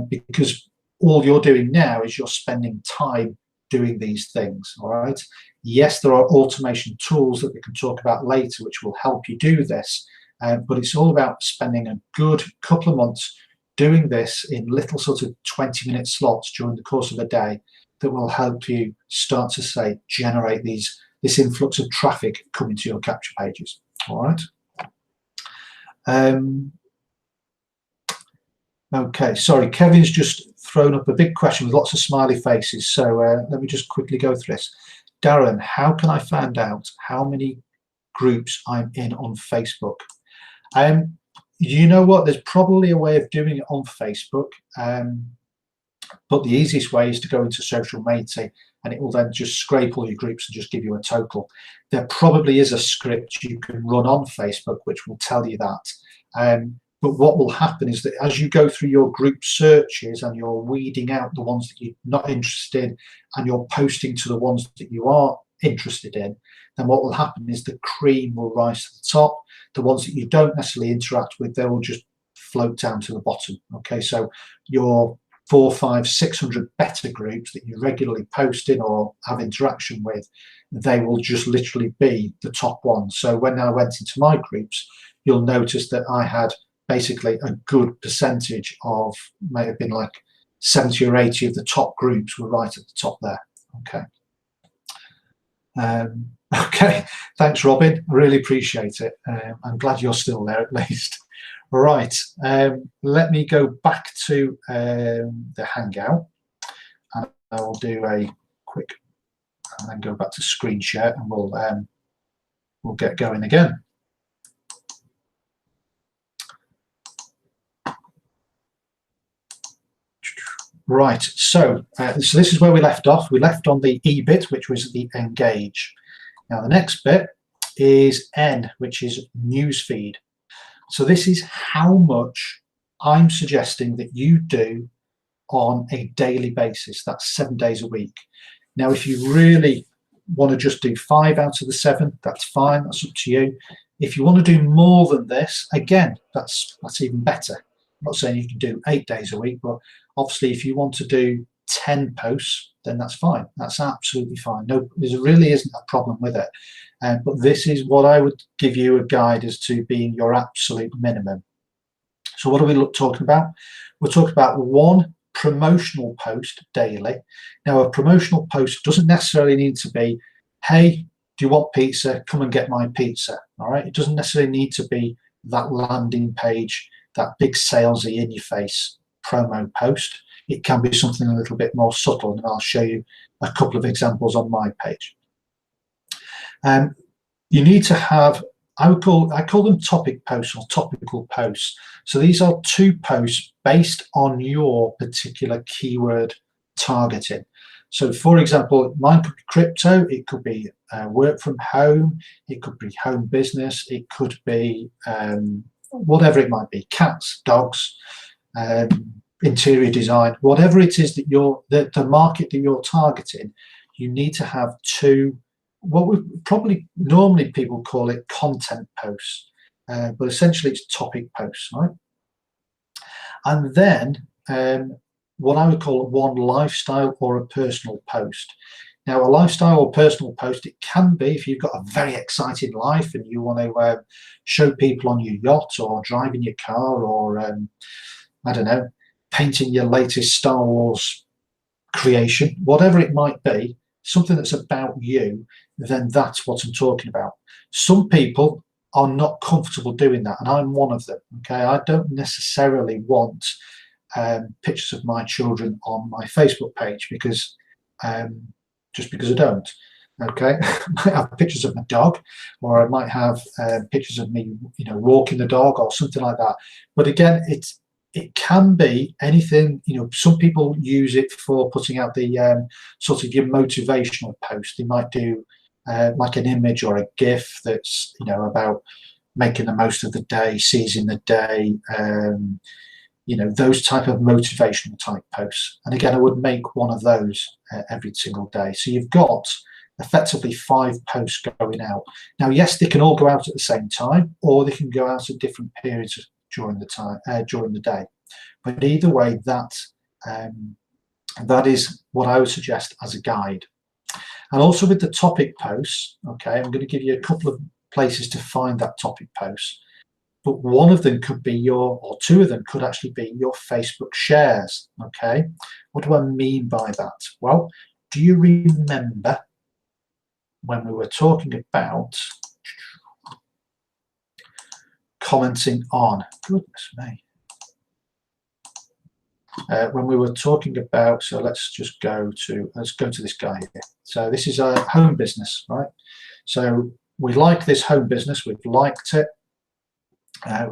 because all you're doing now is you're spending time doing these things. All right. Yes, there are automation tools that we can talk about later, which will help you do this, but it's all about spending a good couple of months doing this in little sort of 20-minute slots during the course of a day that will help you start to say generate this influx of traffic coming to your capture pages. All right. Okay, sorry, Kevin's just thrown up a big question with lots of smiley faces, so let me just quickly go through this. Darren, how can I find out how many groups I'm in on Facebook? You know what, there's probably a way of doing it on Facebook, but the easiest way is to go into Social Matey, and it will then just scrape all your groups and just give you a total. There probably is a script you can run on Facebook which will tell you that. But what will happen is that as you go through your group searches and you're weeding out the ones that you're not interested in, and you're posting to the ones that you are interested in, then what will happen is the cream will rise to the top. The ones that you don't necessarily interact with, they will just float down to the bottom. Okay, so your 400, 500, 600 better groups that you regularly post in or have interaction with, they will just literally be the top ones. So when I went into my groups, you'll notice that I had basically a good percentage of, may have been like 70 or 80 of the top groups were right at the top there. Okay. Okay, thanks, Robin. I really appreciate it. I'm glad you're still there at least. Right, let me go back to the Hangout, and I will do a quick, and then go back to screen share, and we'll get going again. Right, so this is where we left off. We left on the E bit, which was the engage. Now the next bit is N, which is newsfeed. So this is how much I'm suggesting that you do on a daily basis. That's 7 days a week. Now, if you really want to just do 5 out of the 7, that's fine. That's up to you. If you want to do more than this, again, that's even better. I'm not saying you can do 8 days a week, but obviously if you want to do 10 posts, then that's fine. That's absolutely fine. No, there really isn't a problem with it. But this is what I would give you a guide as to being your absolute minimum. So what are we talking about? We're talking about 1 promotional post daily. Now, a promotional post doesn't necessarily need to be, hey, do you want pizza? Come and get my pizza. All right. It doesn't necessarily need to be that landing page, that big salesy in your face promo post. It can be something a little bit more subtle, and I'll show you a couple of examples on my page. You need to have, I call them topic posts or topical posts. So these are 2 posts based on your particular keyword targeting. So for example, mine could be crypto, it could be work from home, it could be home business, it could be whatever it might be, cats, dogs, interior design, whatever it is that the market that you're targeting. You need to have 2, what we probably normally people call it content posts, but essentially it's topic posts, right? And then what I would call 1 lifestyle or a personal post. Now, a lifestyle or personal post, it can be if you've got a very exciting life and you want to show people on your yacht or driving your car or I don't know, painting your latest Star Wars creation, whatever it might be, something that's about you, then that's what I'm talking about. Some people are not comfortable doing that, and I'm one of them. Okay, I don't necessarily want pictures of my children on my Facebook page because just because I don't. Okay, I might have pictures of my dog, or I might have pictures of me, walking the dog or something like that. But again, it can be anything. Some people use it for putting out the sort of your motivational post. They might do like an image or a GIF that's about making the most of the day, seizing the day, those type of motivational type posts. And again, I would make one of those every single day. So you've got effectively 5 posts going out. Now, yes, they can all go out at the same time, or they can go out at different periods during the day. But either way, that is what I would suggest as a guide. And also with the topic posts, okay, I'm going to give you a couple of places to find that topic post. But one of them could be or 2 of them could actually be your Facebook shares. Okay, what do I mean by that? Well, do you remember when we were talking about commenting on? Goodness me. When we were talking about, so let's go to this guy here. So this is a home business, right? So we like this home business. We've liked it.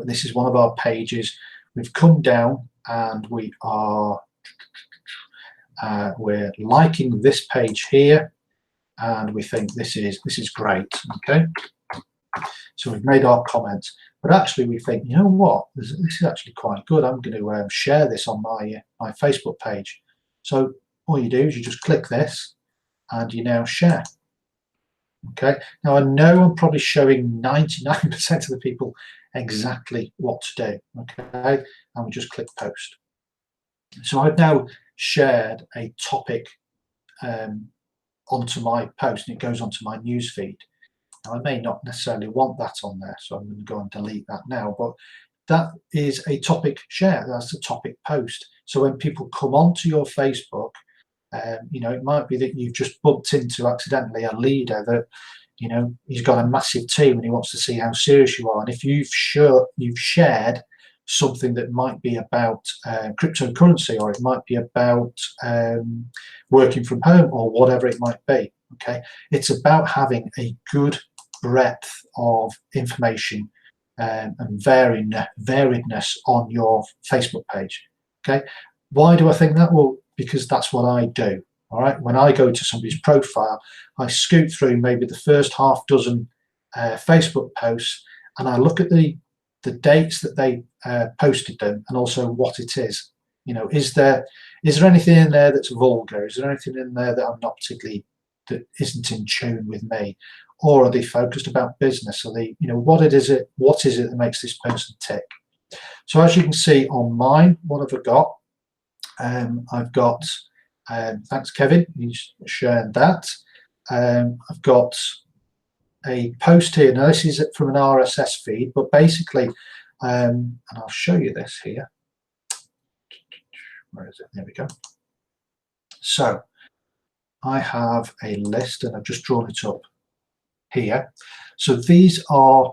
This is one of our pages. We've come down and we are we're liking this page here, and we think this is great. Okay, so we've made our comments, but actually we think, you know what, this is actually quite good. I'm going to share this on my Facebook page. So all you do is you just click this, and you now share. Okay, now I know I'm probably showing 99% of the people exactly what to do. Okay, and we just click post. So I've now shared a topic onto my post, and it goes onto my news feed. Now, I may not necessarily want that on there, so I'm going to go and delete that now, but that is a topic share. That's a topic post. So when people come onto your Facebook, it might be that you've just bumped into accidentally a leader that, he's got a massive team and he wants to see how serious you are. And if you've shared something that might be about cryptocurrency, or it might be about working from home, or whatever it might be, okay, it's about having a good breadth of information and variedness on your Facebook page. Okay, why do I think that? Well, because that's what I do. All right, when I go to somebody's profile, I scoot through maybe the first half dozen Facebook posts, and I look at the dates that they posted them, and also what it is. You know, is there anything in there that's vulgar? Is there anything in there that I'm not particularly, that isn't in tune with me? Or are they focused about business? Are they, you know, what is it that makes this person tick? So as you can see on mine, what have I got? I've got, thanks Kevin, he's sharing that. I've got a post here. Now this is from an RSS feed, but basically, and I'll show you this here. Where is it? There we go. So I have a list, and I've just drawn it up here. So these are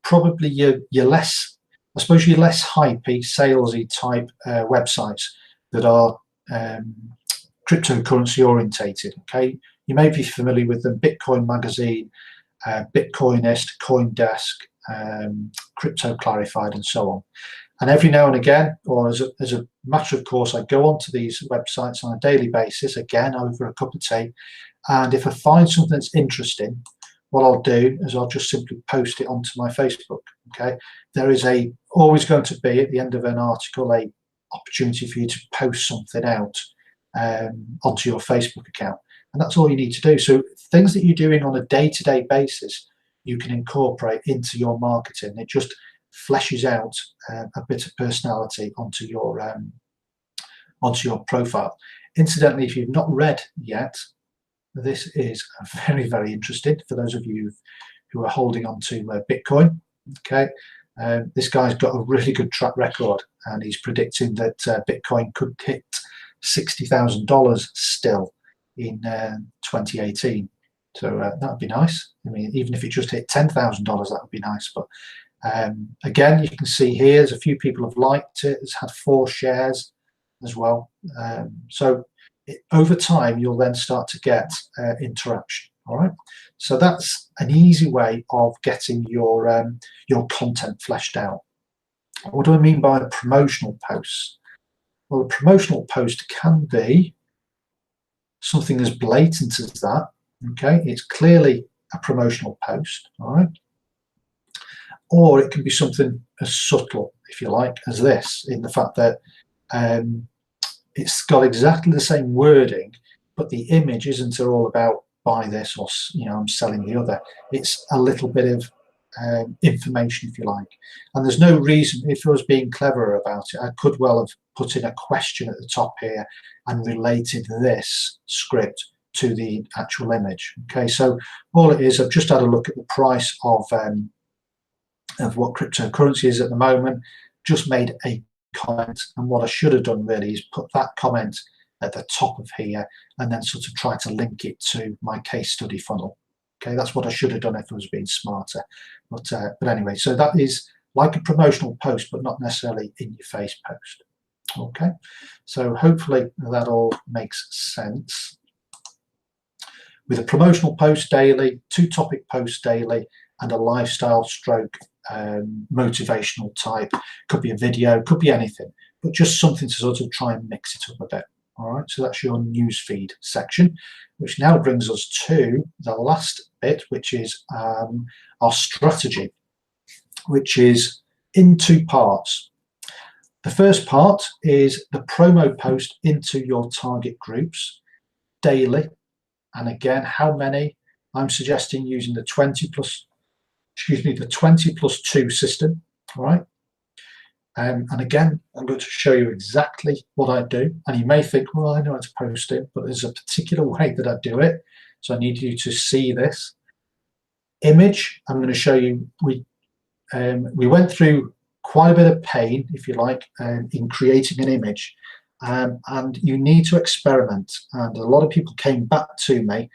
probably your less, I suppose, your less hypey, salesy type websites that are cryptocurrency orientated. Okay, you may be familiar with them: Bitcoin Magazine, Bitcoinist, CoinDesk, Crypto Clarified, and so on. And every now and again, or as a matter of course, I go onto these websites on a daily basis, again over a cup of tea, and if I find something that's interesting, what I'll do is I'll just simply post it onto my Facebook. Okay, there is always going to be at the end of an article a opportunity for you to post something out onto your Facebook account, and that's all you need to do. So things that you're doing on a day-to-day basis, you can incorporate into your marketing. It just fleshes out a bit of personality onto your profile. Incidentally, if you've not read yet, this is very, very interesting for those of you who are holding on to Bitcoin. Okay, this guy's got a really good track record, and he's predicting that Bitcoin could hit $60,000 still in 2018. So that would be nice. I mean, even if it just hit $10,000, that would be nice. But again, you can see here there's a few people have liked it. It's had 4 shares as well. So over time, you'll then start to get interaction. All right. So that's an easy way of getting your content fleshed out. What do I mean by a promotional post? Well, a promotional post can be something as blatant as that. Okay, it's clearly a promotional post. All right. Or it can be something as subtle, if you like, as this, in the fact that it's got exactly the same wording, but the image isn't all about buy this or, you know, I'm selling the other. It's a little bit of information, if you like. And there's no reason, if I was being clever about it, I could well have put in a question at the top here and related this script to the actual image. Okay, so all it is, I've just had a look at the price of what cryptocurrency is at the moment, just made a comment, and what I should have done really is put that comment at the top of here and then sort of try to link it to my case study funnel. Okay, that's what I should have done if I was being smarter. But anyway, so that is like a promotional post, but not necessarily in your face post. Okay, so hopefully that all makes sense. With a promotional post daily, 2 topic posts daily, and a lifestyle stroke motivational type, could be a video, could be anything, but just something to sort of try and mix it up a bit. All right, so that's your newsfeed section, which now brings us to the last bit, which is our strategy, which is in 2 parts. The first part is the promo post into your target groups daily, and again, how many? I'm suggesting using the 20 plus 2 system. All right. And again, I'm going to show you exactly what I do. And you may think, well, I know how to post it, but there's a particular way that I do it. So I need you to see this image. I'm going to show you. We went through quite a bit of pain, if you like, in creating an image. And you need to experiment. And a lot of people came back to me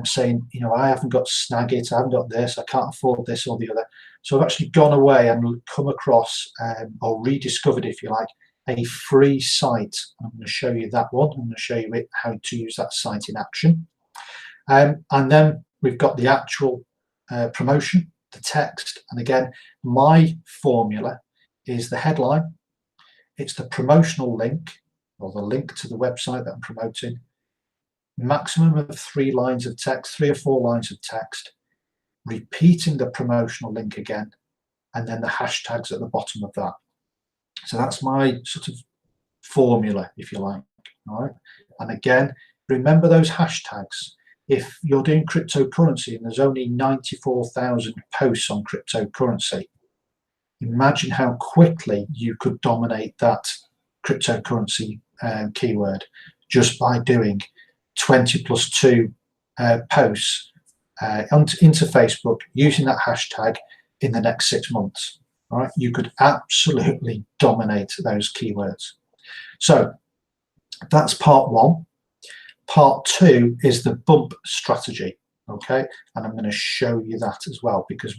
saying, you know, I haven't got Snagit, I haven't got this, I can't afford this or the other. So I've actually gone away and come across or rediscovered, if you like, a free site. I'm going to show you that one. I'm going to show you how to use that site in action. And then we've got the actual promotion, the text. And again, my formula is the headline, it's the promotional link, or the link to the website that I'm promoting, maximum of 3 lines of text, 3 or 4 lines of text, repeating the promotional link again, and then the hashtags at the bottom of that. So that's my sort of formula, if you like. All right. And again, remember those hashtags. If you're doing cryptocurrency and there's only 94,000 posts on cryptocurrency, imagine how quickly you could dominate that cryptocurrency keyword just by doing 20 plus 2 posts into Facebook using that hashtag in the next 6 months. All right, you could absolutely dominate those keywords. So that's part 1. Part 2 is the bump strategy. Okay, and I'm going to show you that as well, because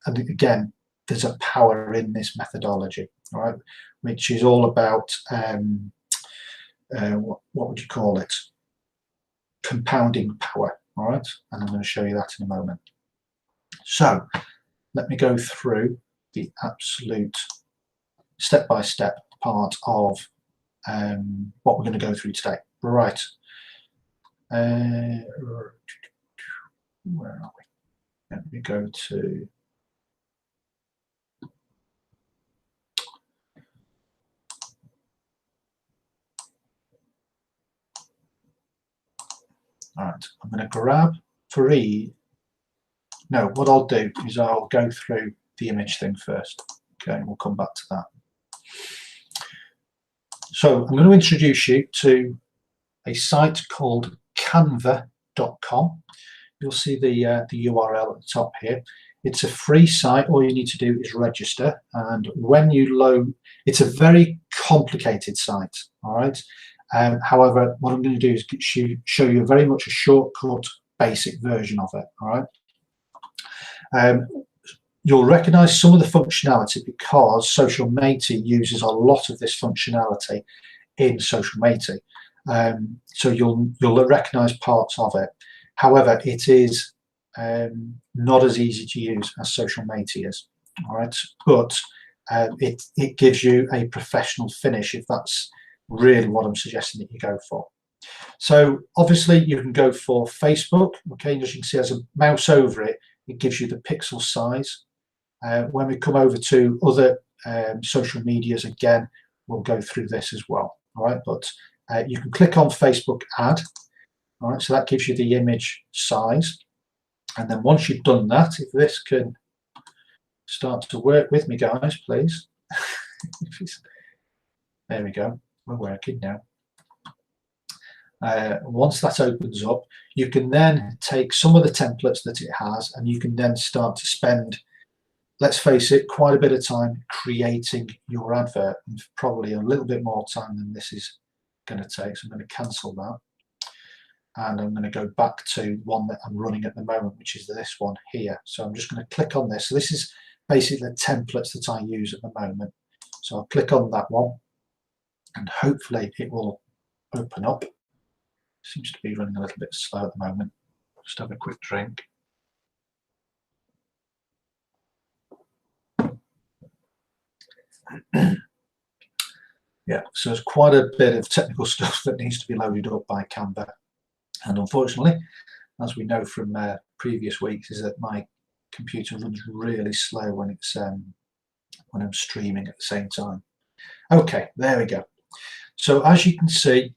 and again, there's a power in this methodology, all right, which is all about what would you call it? Compounding power, all right, and I'm going to show you that in a moment. So let me go through the absolute step-by-step part of what we're going to go through today. Right. Where are we? Let me go to all right, I'm going to grab no, what I'll do is I'll go through the image thing first. Okay, and we'll come back to that. So I'm going to introduce you to a site called canva.com. You'll see the URL at the top here. It's a free site. All you need to do is register, and when you load, it's a very complicated site, all right? However, what I'm going to do is show you very much a shortcut, basic version of it, all right? You'll recognize some of the functionality because Social Matey uses a lot of this functionality in Social Matey. So you'll recognize parts of it. However, it is not as easy to use as Social Matey is, all right? But it gives you a professional finish if that's really what I'm suggesting that you go for. So obviously you can go for Facebook, okay, and as you can see, as a mouse over it, it gives you the pixel size. When we come over to other social medias, again, we'll go through this as well, all right? But you can click on Facebook Add, all right, so that gives you the image size. And then once you've done that, if this can start to work with me, guys, please. There we go, we're working now. Once that opens up, you can then take some of the templates that it has, and you can then start to spend, let's face it, quite a bit of time creating your advert, and probably a little bit more time than this is going to take. So I'm going to cancel that, and I'm going to go back to one that I'm running at the moment, which is this one here. So I'm just going to click on this. So this is basically the templates that I use at the moment. So I'll click on that one, and hopefully it will open up. Seems to be running a little bit slow at the moment. Just have a quick drink. Yeah, so there's quite a bit of technical stuff that needs to be loaded up by Canva, and unfortunately, as we know from previous weeks, is that my computer runs really slow when it's when I'm streaming at the same time. Okay, there we go. So as you can see,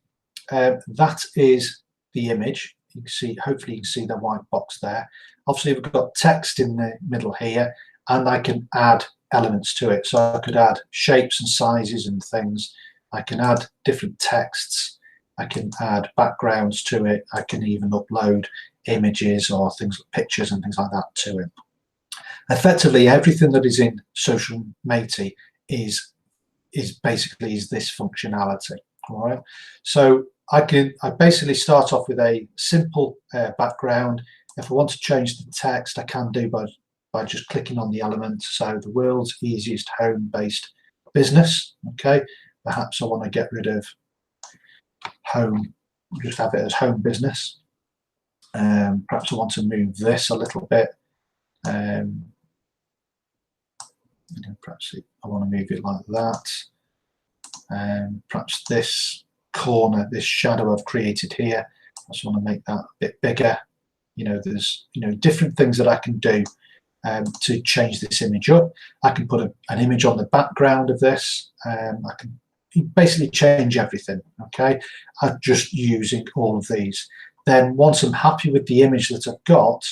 that is the image. You can see, hopefully you can see the white box there. Obviously we've got text in the middle here, and I can add elements to it. So I could add shapes and sizes and things. I can add different texts. I can add backgrounds to it. I can even upload images or things like pictures and things like that to it. Effectively, everything that is in Social Matey is basically this functionality. All right. So I basically start off with a simple background. If I want to change the text, I can do by just clicking on the element. So the world's easiest home-based business. Okay. Perhaps I want to get rid of home, just have it as home business. Perhaps I want to move this a little bit. Perhaps I want to move it like that. Perhaps this corner, this shadow I've created here, I just want to make that a bit bigger. There's different things that I can do to change this image up. I can put an image on the background of this. I can basically change everything. Okay, I'm just using all of these. Then once I'm happy with the image that I've got,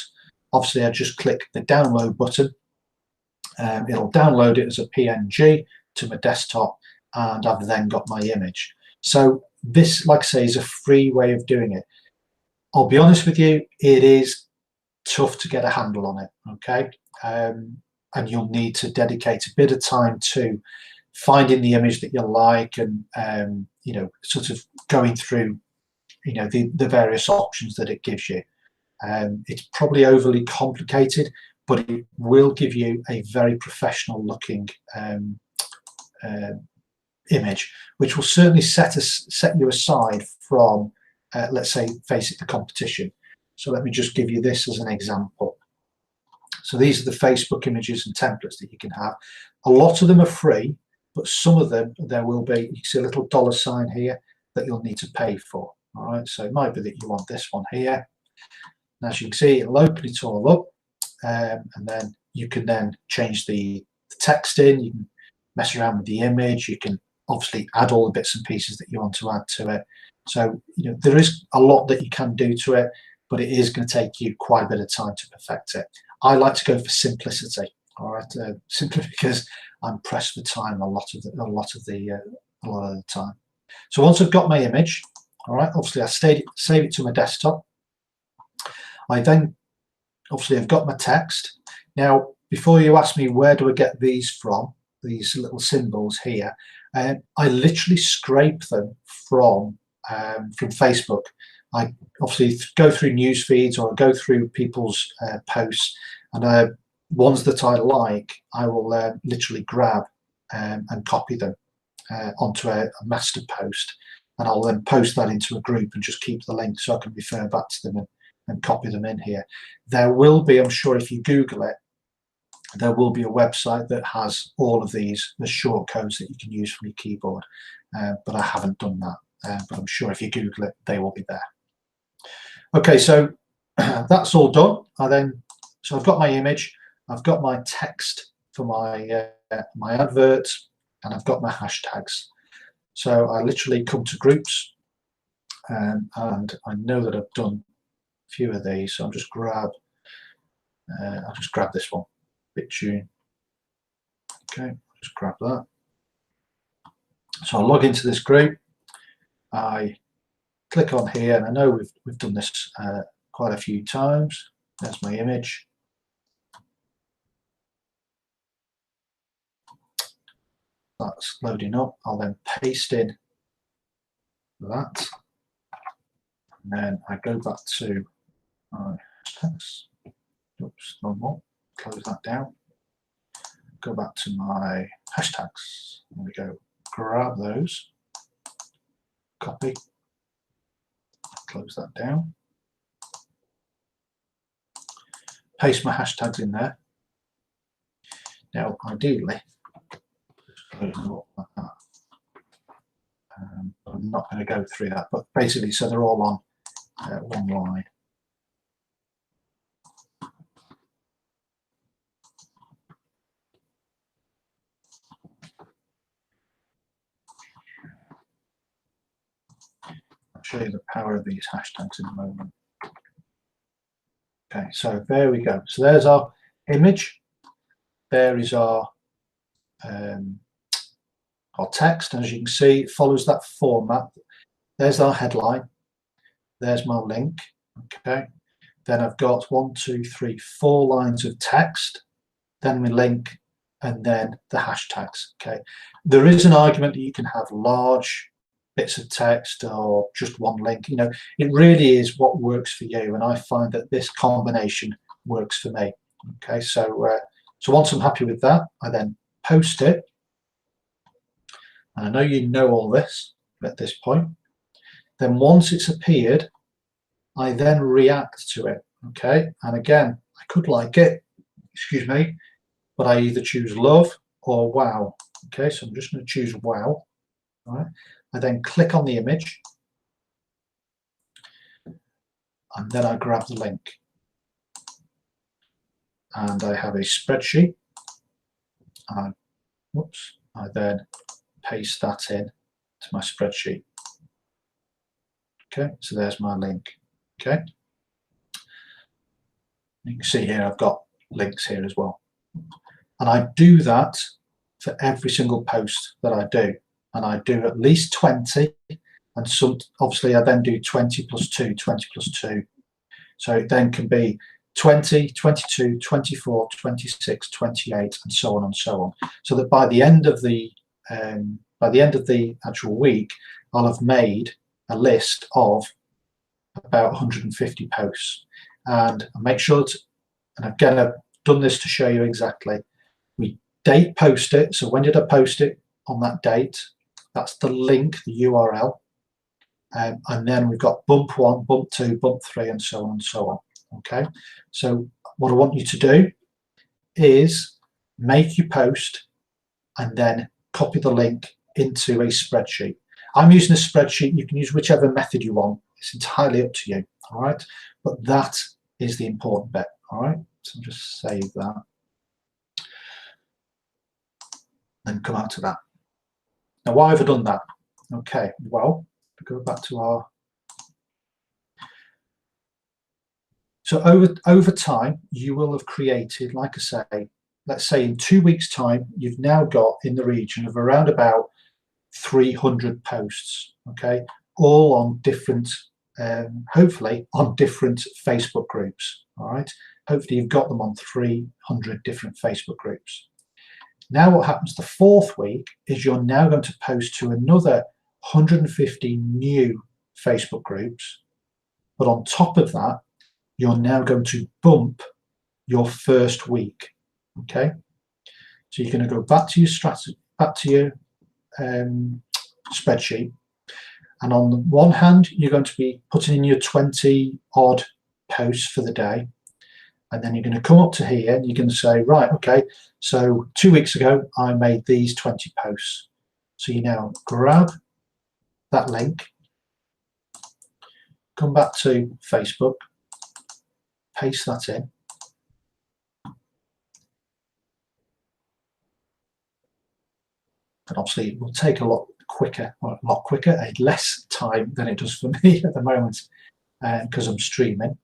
obviously I just click the download button. It'll download it as a PNG to my desktop, and I've then got my image. So this, like I say, is a free way of doing it. I'll be honest with you, it is tough to get a handle on it, okay? And you'll need to dedicate a bit of time to finding the image that you like, and sort of going through the various options that it gives you. It's probably overly complicated, but it will give you a very professional looking image, which will certainly set you aside from let's say, face it, the competition. So let me just give you this as an example. So these are the Facebook images and templates that you can have. A lot of them are free, but some of them, there will be, you see a little $sign here that you'll need to pay for. All right, so it might be that you want this one here. And as you can see, it'll open it all up, and then you can then change the text in, you can mess around with the image, you can obviously add all the bits and pieces that you want to add to it. So there is a lot that you can do to it, but it is going to take you quite a bit of time to perfect it. I like to go for simplicity, all right, simply because I'm pressed for time a lot of the time. So once I've got my image, all right, obviously I save it to my desktop. I then obviously I've got my text. Now, before you ask me where do I get these from, these little symbols here, I literally scrape them from Facebook. I obviously go through news feeds, or go through people's posts, and ones that I like, I will literally grab and copy them onto a master post, and I'll then post that into a group and just keep the link so I can refer back to them and copy them in here. There will be, I'm sure if you Google it, there will be a website that has all of these, the short codes that you can use from your keyboard, but I haven't done that, but I'm sure if you Google it, they will be there. Okay, so that's all done. So I've got my image, I've got my text for my my advert, and I've got my hashtags. So I literally come to groups, and I know that I've done a few of these, so I'll just grab this one, BitTune. Okay, I'll just grab that. So I'll log into this group. I click on here, and I know we've done this quite a few times. There's my image. That's loading up. I'll then paste in that, and then I go back to my hashtags. Oops, no more. Close that down. Go back to my hashtags. There we go. Grab those. Copy. Close that down. Paste my hashtags in there. Now, ideally, close them up like that. I'm not going to go through that, but basically, so they're all on one line. I'll show you the power of these hashtags in a moment. Okay, so there we go. So there's our image. There is our text, and as you can see, it follows that format. There's our headline. There's my link. Okay. Then I've got 1, 2, 3, 4 lines of text. Then my link, and then the hashtags. Okay. There is an argument that you can have large bits of text or just one link. It really is what works for you, and I find that this combination works for me. Okay. So once I'm happy with that, I then post it. And I know you know all this at this point. Then once it's appeared, I then react to it. Okay, and again, I could like it, excuse me, but I either choose love or wow. Okay, so I'm just going to choose wow. All right. I then click on the image, and then I grab the link. And I have a spreadsheet. I then paste that in to my spreadsheet. Okay, so there's my link. Okay, you can see here I've got links here as well. And I do that for every single post that I do. And I do at least 20, and some, obviously I then do 20 plus 2, 20 plus 2. So it then can be 20, 22, 24, 26, 28, and so on and so on. So that by the end of the actual week, I'll have made a list of about 150 posts. And I make sure to, and again, I've done this to show you exactly. We date post it. So when did I post it? On that date. That's the link, the URL. And then we've got bump 1, bump 2, bump 3, and so on and so on. Okay, so what I want you to do is make your post and then copy the link into a spreadsheet. I'm using a spreadsheet. You can use whichever method you want. It's entirely up to you. All right, but that is the important bit. All right, so just save that and come out to that. Now, why have I done that? Okay, well, if we go back to our. So over time, you will have created, like I say, let's say in 2 weeks' time, you've now got in the region of around about 300 posts, okay, all on different, hopefully on different Facebook groups, all right? Hopefully you've got them on 300 different Facebook groups. Now what happens the 4th week is you're now going to post to another 150 new Facebook groups, but on top of that, you're now going to bump your 1st week. Okay, so you're going to go back to your strategy, back to your spreadsheet, and on the one hand, you're going to be putting in your 20 odd posts for the day, and then you're going to come up to here and you're going to say, right, okay, so 2 weeks ago I made these 20 posts. So you now grab that link, come back to Facebook, paste that in, and obviously it will take a lot quicker, less time than it does for me at the moment because I'm streaming.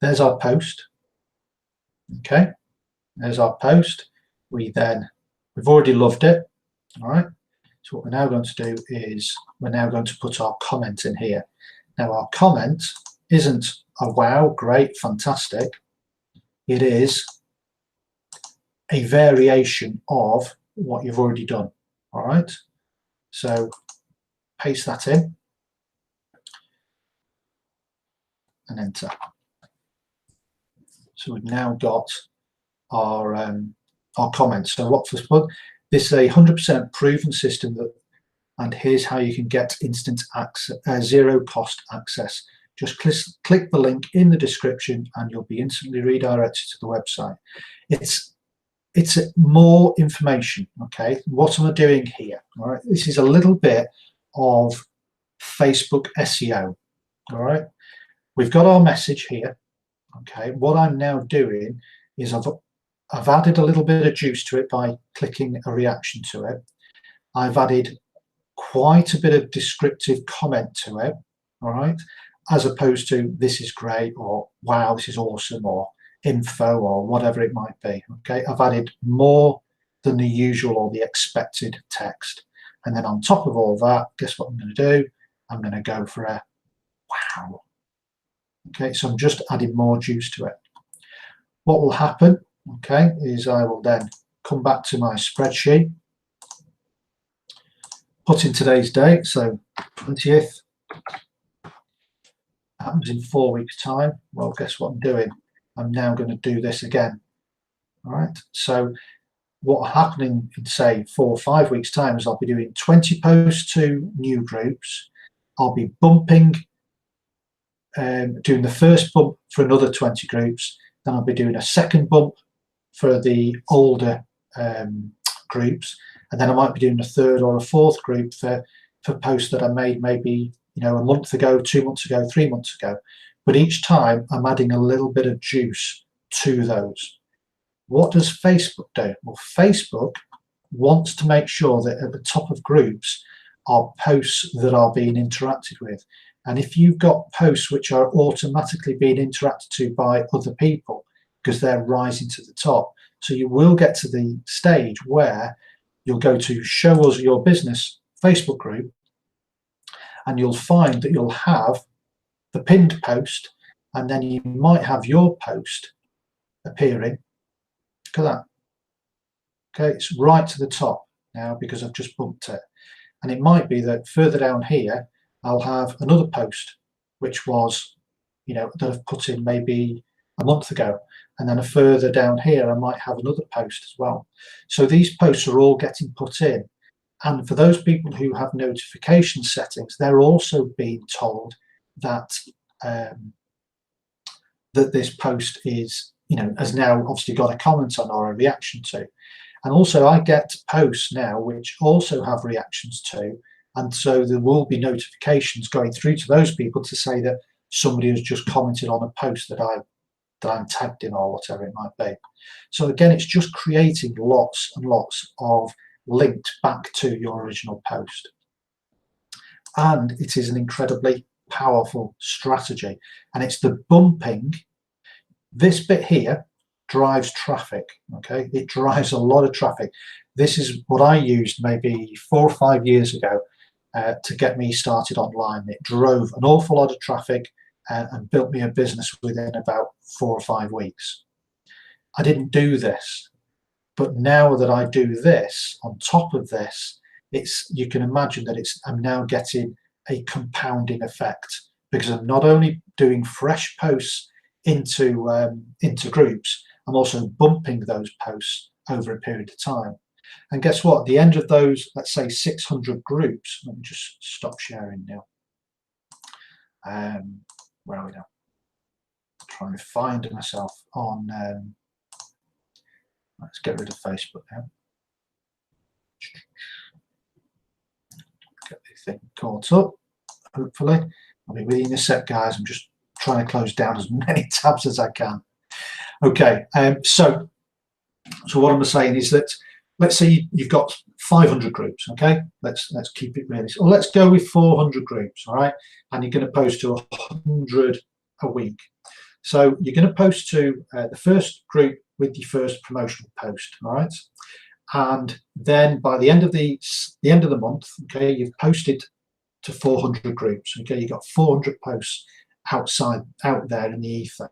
There's our post. Okay, there's our post. We've already loved it. All right. So what we're now going to do is we're now going to put our comment in here. Now our comment isn't a wow, great, fantastic. It is a variation of what you've already done. All right. So paste that in and enter. So we've now got our comments. So what for fun? This is a 100% proven system that, and here's how you can get instant access, zero cost access. Just click the link in the description and you'll be instantly redirected to the website. It's more information. Okay, what am I doing here? All right, this is a little bit of Facebook SEO. All right, we've got our message here. Okay, what I'm now doing is I've added a little bit of juice to it by clicking a reaction to it. I've added quite a bit of descriptive comment to it, all right, as opposed to this is great or wow, this is awesome or info or whatever it might be. Okay, I've added more than the usual or the expected text. And then on top of all that, guess what I'm going to do? I'm going to go for a wow. Okay, so I'm just adding more juice to it. What will happen, okay, is I will then come back to my spreadsheet, put in today's date, so 20th, happens in 4 weeks' time. Well, guess what I'm doing? I'm now going to do this again. All right, so what will happen in say 4 or 5 weeks' time is I'll be doing 20 posts to new groups. I'll be bumping, doing the first bump for another 20 groups. Then I'll be doing a second bump for the older groups, and then I might be doing a third or a fourth group for posts that I made maybe, you know, a month ago, 2 months ago, 3 months ago. But each time I'm adding a little bit of juice to those. What does Facebook do? Well, Facebook wants to make sure that at the top of groups are posts that are being interacted with. And if you've got posts which are automatically being interacted to by other people because they're rising to the top, so you will get to the stage where you'll go to show us your business Facebook group, and you'll find that you'll have the pinned post, and then you might have your post appearing. Look at that. Okay, it's right to the top now because I've just bumped it. And it might be that further down here, I'll have another post, which was, you know, that I've put in maybe a month ago. And then further down here, I might have another post as well. So these posts are all getting put in. And for those people who have notification settings, they're also being told that that this post is, you know, has now obviously got a comment on or a reaction to. And also I get posts now which also have reactions to, and so there will be notifications going through to those people to say that somebody has just commented on a post that I'm tagged in or whatever it might be. So again, it's just creating lots and lots of linked back to your original post. And it is an incredibly powerful strategy, and it's the bumping. This bit here drives traffic. Okay, it drives a lot of traffic. This is what I used maybe 4 or 5 years ago to get me started online. It drove an awful lot of traffic and built me a business within about 4 or 5 weeks. I didn't do this, but now that I do this on top of this, you can imagine that I'm now getting a compounding effect, because I'm not only doing fresh posts into groups, I'm also bumping those posts over a period of time. And guess what? At the end of those, let's say 600 groups, let me just stop sharing now. Where are we now? I'm trying to find myself on. Let's get rid of Facebook now. Get the thing caught up, hopefully. I'll be with you in a sec, guys. I'm just trying to close down as many tabs as I can. Okay, so what I'm saying is that, let's say you've got 500 groups. Okay, let's keep it really. Well, let's go with 400 groups. All right, and you're going to post to 100 a week. So you're going to post to the first group with your first promotional post. All right, and then by the end of the month, okay, you've posted to 400 groups. Okay, you've got 400 posts out there in the ether.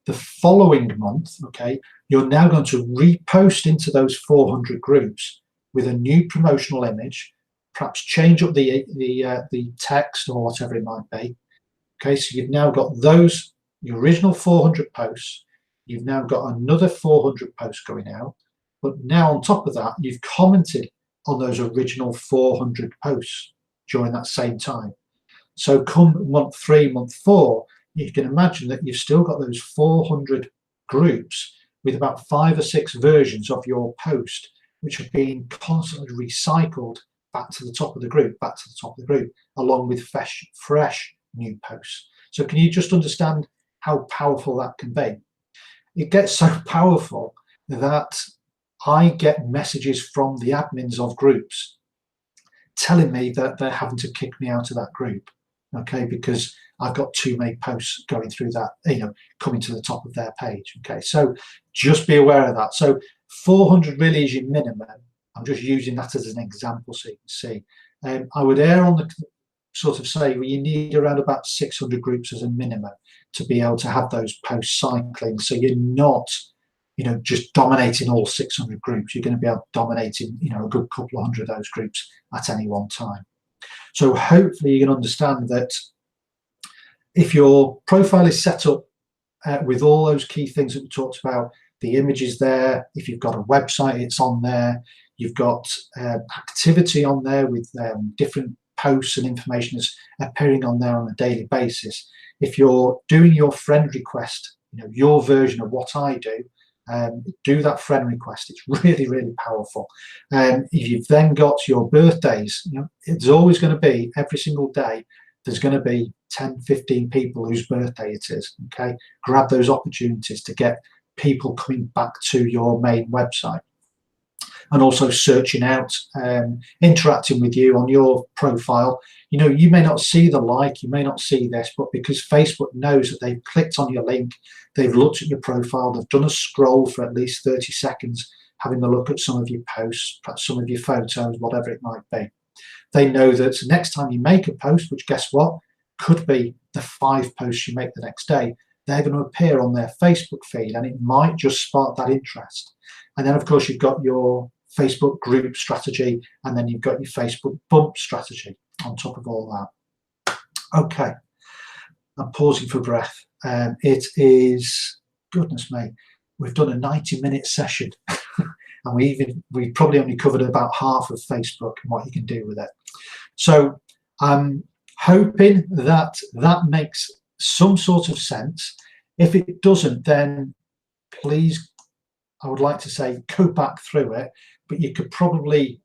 The following month, okay, you're now going to repost into those 400 groups with a new promotional image, perhaps change up the text or whatever it might be. Okay, so you've now got your original 400 posts. You've now got another 400 posts going out, but now on top of that, you've commented on those original 400 posts during that same time. So come month 3, month 4, you can imagine that you've still got those 400 groups with about 5 or 6 versions of your post, which have been constantly recycled back to the top of the group, along with fresh new posts. So can you just understand how powerful that can be? It gets so powerful that I get messages from the admins of groups telling me that they're having to kick me out of that group, okay, because I've got too many posts going through that, you know, coming to the top of their page. Okay, so just be aware of that. So 400 really is your minimum. I'm just using that as an example so you can see. I would err on the sort of say, well, you need around about 600 groups as a minimum to be able to have those posts cycling. So you're not, you know, just dominating all 600 groups. You're going to be able dominating, you know, a good couple of hundred of those groups at any one time. So hopefully you can understand that if your profile is set up with all those key things that we talked about, the images there, if you've got a website, it's on there, you've got activity on there with different posts and information is appearing on there on a daily basis. If you're doing your friend request, you know, your version of what I do, do that friend request. It's really, really powerful. If you've then got your birthdays, you know, it's always going to be, every single day, there's going to be 10, 15 people whose birthday it is. Okay, grab those opportunities to get people coming back to your main website, and also searching out, interacting with you on your profile. You know, you may not see the like, you may not see this, but because Facebook knows that they've clicked on your link, they've looked at your profile, they've done a scroll for at least 30 seconds, having a look at some of your posts, perhaps some of your photos, whatever it might be. They know that next time you make a post, which guess what, could be the 5 posts you make the next day, they're going to appear on their Facebook feed, and it might just spark that interest. And then, of course, you've got your Facebook group strategy, and then you've got your Facebook bump strategy on top of all that. Okay, I'm pausing for breath. It is, goodness me, we've done a 90-minute session, and we probably only covered about half of Facebook and what you can do with it. So I'm hoping that that makes some sort of sense. If it doesn't, then please, I would like to say, go back through it. But you could probably,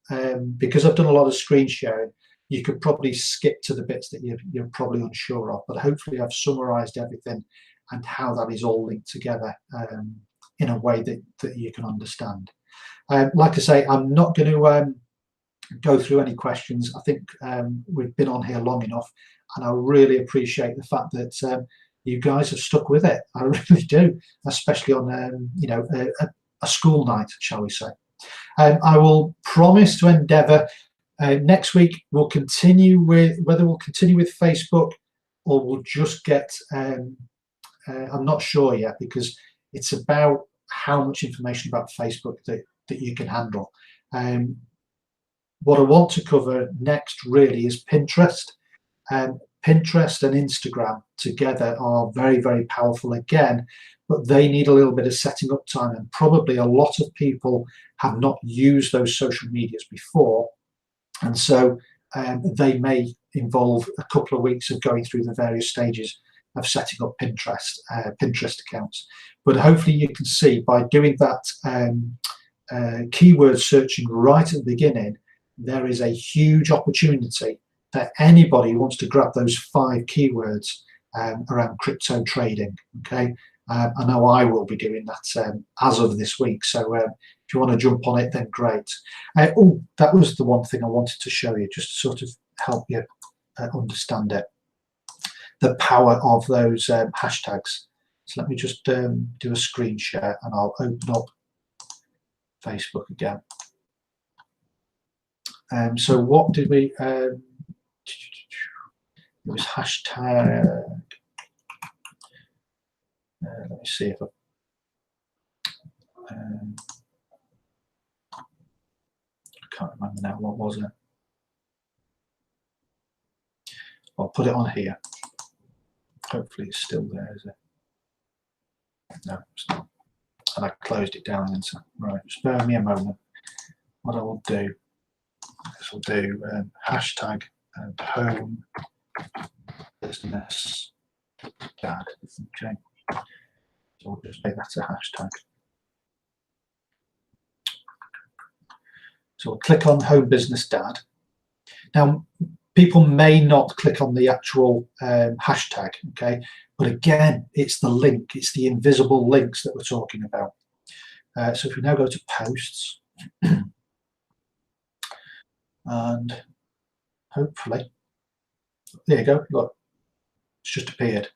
because I've done a lot of screen sharing, you could probably skip to the bits that you're probably unsure of. But hopefully I've summarized everything and how that is all linked together in a way that you can understand. Like I say, I'm not going to go through any questions. I think we've been on here long enough, and I really appreciate the fact that you guys have stuck with it. I really do, especially on you know, a school night, shall we say. I will promise to endeavour next week we'll continue with, whether we'll continue with Facebook or we'll just get, I'm not sure yet, because it's about how much information about Facebook that you can handle. What I want to cover next really is Pinterest. Pinterest and Instagram together are very, very powerful again, but they need a little bit of setting up time, and probably a lot of people have not used those social medias before, and so they may involve a couple of weeks of going through the various stages of setting up Pinterest accounts. But hopefully you can see by doing that keyword searching right at the beginning, there is a huge opportunity that anybody who wants to grab those 5 keywords around crypto trading. Okay, I know I will be doing that as of this week, so if you want to jump on it, then great. Oh, that was the one thing I wanted to show you, just to sort of help you understand it, the power of those hashtags. So let me just do a screen share, and I'll open up Facebook again. So what did we, it was hashtag, let me see if I can't remember now, what was it? I'll put it on here. Hopefully it's still there, is it? No, it's not. And I closed it down then, so right, spare me a moment. What I will do is I'll do hashtag home business dad. Okay, so we'll just make that a hashtag. So we'll click on home business dad. Now, people may not click on the actual hashtag, okay, but again, it's the link, it's the invisible links that we're talking about. So if we now go to posts, and hopefully, there you go, look, it's just appeared.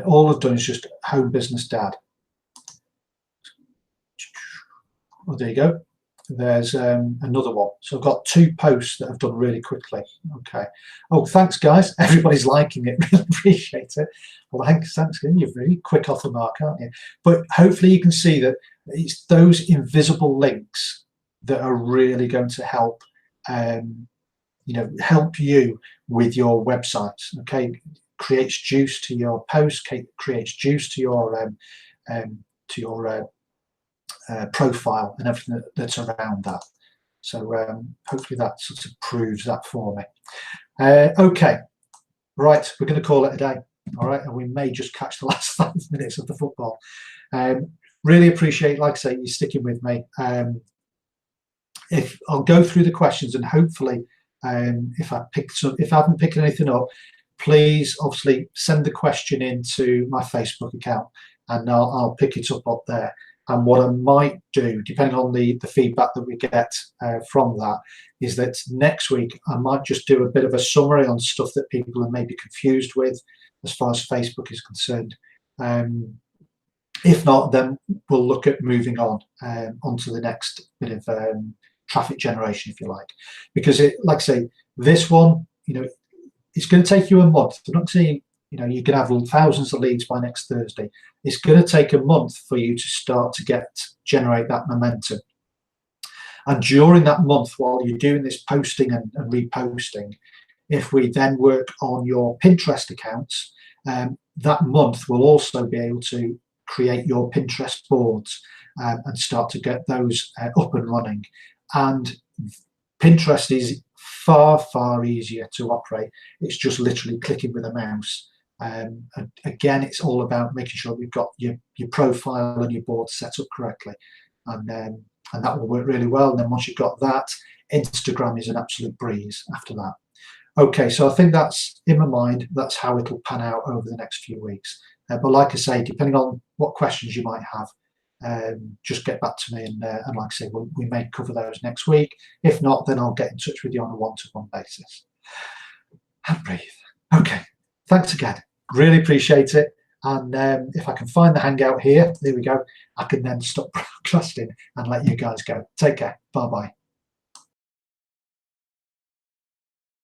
All I've done is just home business dad. Oh, there you go. There's another one. So I've got 2 posts that I've done really quickly. Okay. Oh, thanks, guys. Everybody's liking it. Really appreciate it. Well, thanks. You're really quick off the mark, aren't you? But hopefully you can see that it's those invisible links that are really going to help, you know, help you with your website. Okay, creates juice to your post, creates juice to your profile and everything that's around that. So hopefully that sort of proves that for me. Okay, right, we're going to call it a day. all right, and we may just catch the last 5 minutes of the football. Really appreciate, like I say, you sticking with me. If I'll go through the questions, and hopefully, if I haven't picked anything up, please obviously send the question into my Facebook account, and I'll pick it up there. And what I might do, depending on the feedback that we get from that, is that next week I might just do a bit of a summary on stuff that people are maybe confused with as far as Facebook is concerned. If not, then we'll look at moving onto the next bit of traffic generation, if you like, because like I say, this one, it's going to take you a month. I'm not saying you can have thousands of leads by next Thursday. It's going to take a month for you to start to generate that momentum. And during that month, while you're doing this posting and reposting, if we then work on your Pinterest accounts, that month we'll also be able to create your Pinterest boards and start to get those up and running. And Pinterest is far easier to operate. It's just literally clicking with a mouse. Again, it's all about making sure we've got your profile and your board set up correctly, and that will work really well. And then once you've got that, Instagram is an absolute breeze after that. Okay, so I think that's in my mind. That's how it'll pan out over the next few weeks. But like I say, depending on what questions you might have, just get back to me, and like I say, we may cover those next week. If not, then I'll get in touch with you on a one-to-one basis. And breathe. Okay, thanks again. Really appreciate it. And if I can find the Hangout here, there we go. I can then stop broadcasting and let you guys go. Take care. Bye-bye.